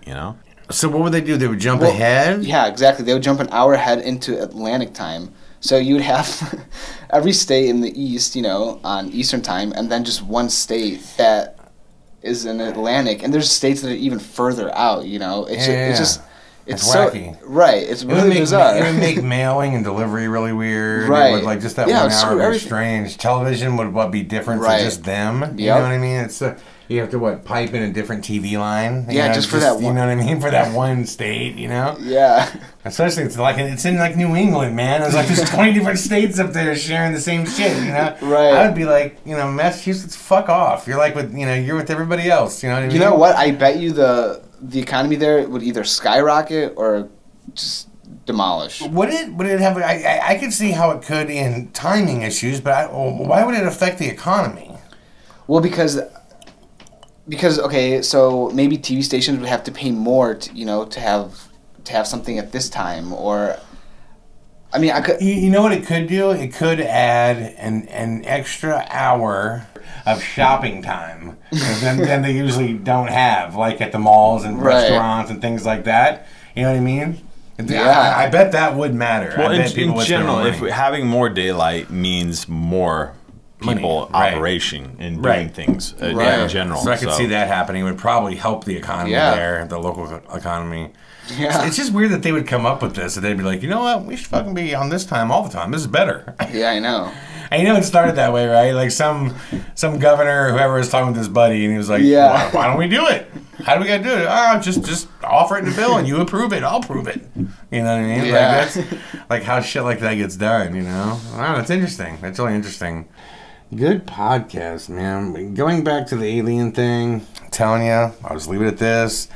So what would they do? They would jump ahead? Yeah, exactly. They would jump an hour ahead into Atlantic time. So you would have every state in the East, on Eastern time, and then just one state that is in Atlantic. And there's states that are even further out, It's just... It's wacky. Right. It's really bizarre. It would make mailing and delivery really weird. Right. It would, like, just that 1 hour would be strange. Television would be different for just them. You know what I mean? It's you have to pipe in a different TV line. Just for that one. You know what I mean? For that one state. Yeah. Especially it's in like New England, man. There's like there's 20 different states up there sharing the same shit. Right. I would be like, Massachusetts, fuck off. You're like you're with everybody else. You know what I mean? You know what? I bet you the economy there would either skyrocket or just demolish. Would it have? I could see how it could in timing issues, but why would it affect the economy? Well, because okay, so maybe TV stations would have to pay more to have something at this time, or I mean, I could. You know what it could do? It could add an extra hour of shopping time than they usually don't have, like at the malls and restaurants and things like that. You know what I mean? Yeah. I bet that would matter. Well, I bet in general, if having more daylight means more people operation and doing things in general. So I could see that happening. It would probably help the economy there, the local economy. Yeah. It's just weird that they would come up with this, and they'd be like, you know what, we should fucking be on this time all the time. This is better. Yeah, I know. And you know it started that way, right? Like some governor or whoever was talking with his buddy, and he was like, why don't we do it? How do we gotta do it? Oh, just offer it in the bill, and you approve it. I'll prove it. You know what I mean? Yeah. Like, that's like how shit like that gets done, you know? Wow, that's interesting. That's really interesting. Good podcast, man. Going back to the alien thing, I'm telling you, I'll just leave it at this.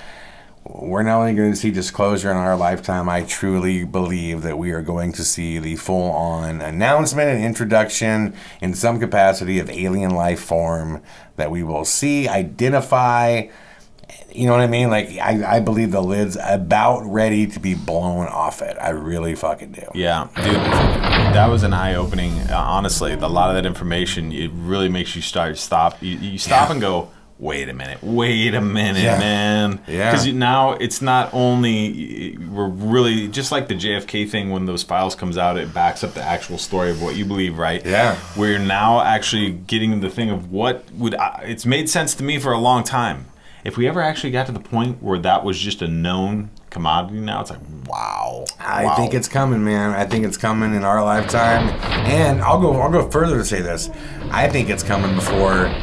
We're not only going to see disclosure in our lifetime, I truly believe that we are going to see the full-on announcement and introduction in some capacity of alien life form that we will see, identify. You know what I mean? Like, I believe the lid's about ready to be blown off it. I really fucking do. Yeah, dude, that was an eye-opening. Honestly, a lot of that information, it really makes you stop. You stop and go, wait a minute, man. Yeah. Because now it's not only, we're really, just like the JFK thing, when those files comes out, it backs up the actual story of what you believe, right? Yeah. We're now actually getting the thing of what would, it's made sense to me for a long time. If we ever actually got to the point where that was just a known commodity now, it's like, wow. I think it's coming, man. I think it's coming in our lifetime. And I'll go further to say this. I think it's coming before,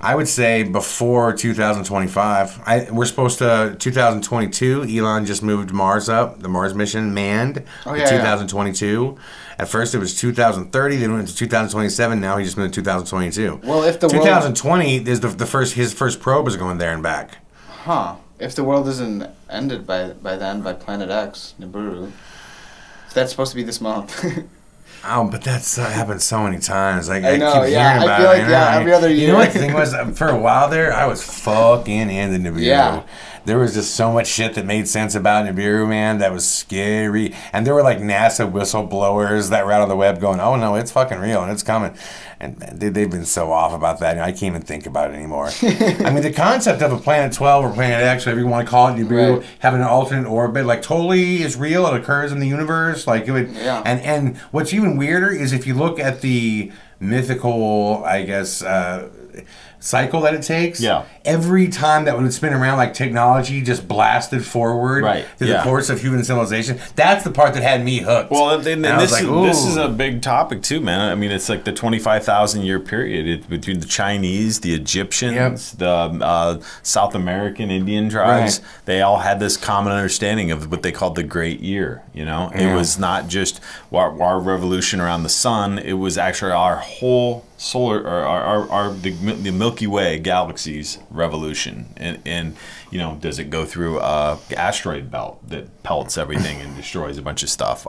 I would say before 2025. We're supposed to, 2022, Elon just moved Mars up, the Mars mission manned, 2022. At first it was 2030, then went to 2027, now he just moved to 2022. Well, if the 2020 is his first probe is going there and back. Huh. If the world isn't ended by then, by Planet X, Nibiru, if that's supposed to be this month. Oh, but that's happened so many times. Like, I know, keep hearing about I feel like, every other year. You know what the thing was? For a while there, I was fucking into Nibiru. Yeah. There was just so much shit that made sense about Nibiru, man. That was scary. And there were like NASA whistleblowers that were out on the web going, oh no, it's fucking real and it's coming. And they've been so off about that. I can't even think about it anymore. I mean, the concept of a Planet 12 or Planet X, whatever you want to call it, Nibiru, having an alternate orbit, like totally is real. It occurs in the universe. Like it would, and what's even weirder is if you look at the mythical, I guess, cycle that it takes. Yeah. Every time that would spin around, like technology just blasted forward to the course of human civilization. That's the part that had me hooked. Well, this is a big topic too, man. I mean, it's like the 25,000-year period between the Chinese, the Egyptians, the South American Indian tribes. Right. They all had this common understanding of what they called the Great Year. You know, it was not just our revolution around the sun. It was actually our whole solar, or the Milky Way galaxy's revolution. And you know, does it go through a asteroid belt that pelts everything and destroys a bunch of stuff?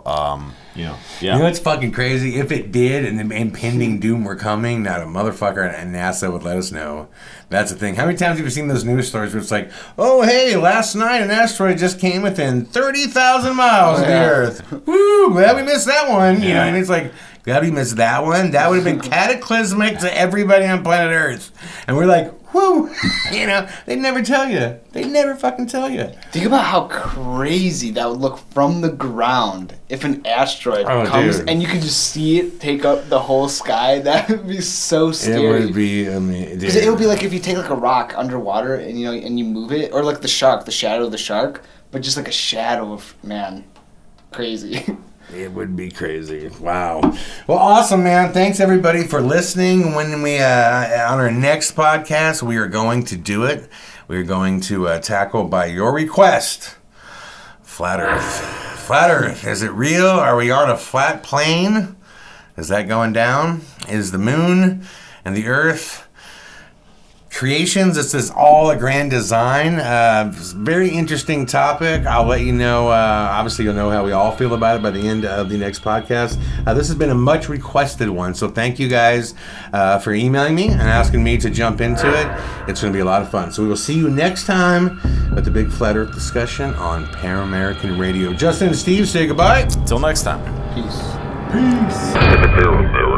You know, You know what's fucking crazy? If it did and the impending doom were coming, not a motherfucker and NASA would let us know. That's the thing. How many times have you seen those news stories where it's like, oh, hey, last night an asteroid just came within 30,000 miles of the Earth. Woo, glad we missed that one. You know, and it's like, glad we missed that one. That would have been cataclysmic to everybody on planet Earth. And we're like, whoo, you know, they'd never tell you. They'd never fucking tell you. Think about how crazy that would look from the ground if an asteroid comes and you could just see it take up the whole sky. That would be so scary. It would be amazing. Because it would be like if you take like a rock underwater and you move it, or like the shark, the shadow of the shark, but just like a shadow of, man, crazy. It would be crazy. Wow. Well, awesome, man. Thanks, everybody, for listening. When we, on our next podcast, we are going to do it. We're going to tackle, by your request, Flat Earth. Flat Earth. Is it real? Are we on a flat plane? Is that going down? Is the moon and the Earth creations? This is all a grand design. Very interesting topic. I'll let you know. Obviously, you'll know how we all feel about it by the end of the next podcast. This has been a much requested one, so thank you guys for emailing me and asking me to jump into it. It's going to be a lot of fun. So we will see you next time with the Big Flat Earth discussion on Paramerican Radio. Justin and Steve, say goodbye. Until next time. Peace. Peace.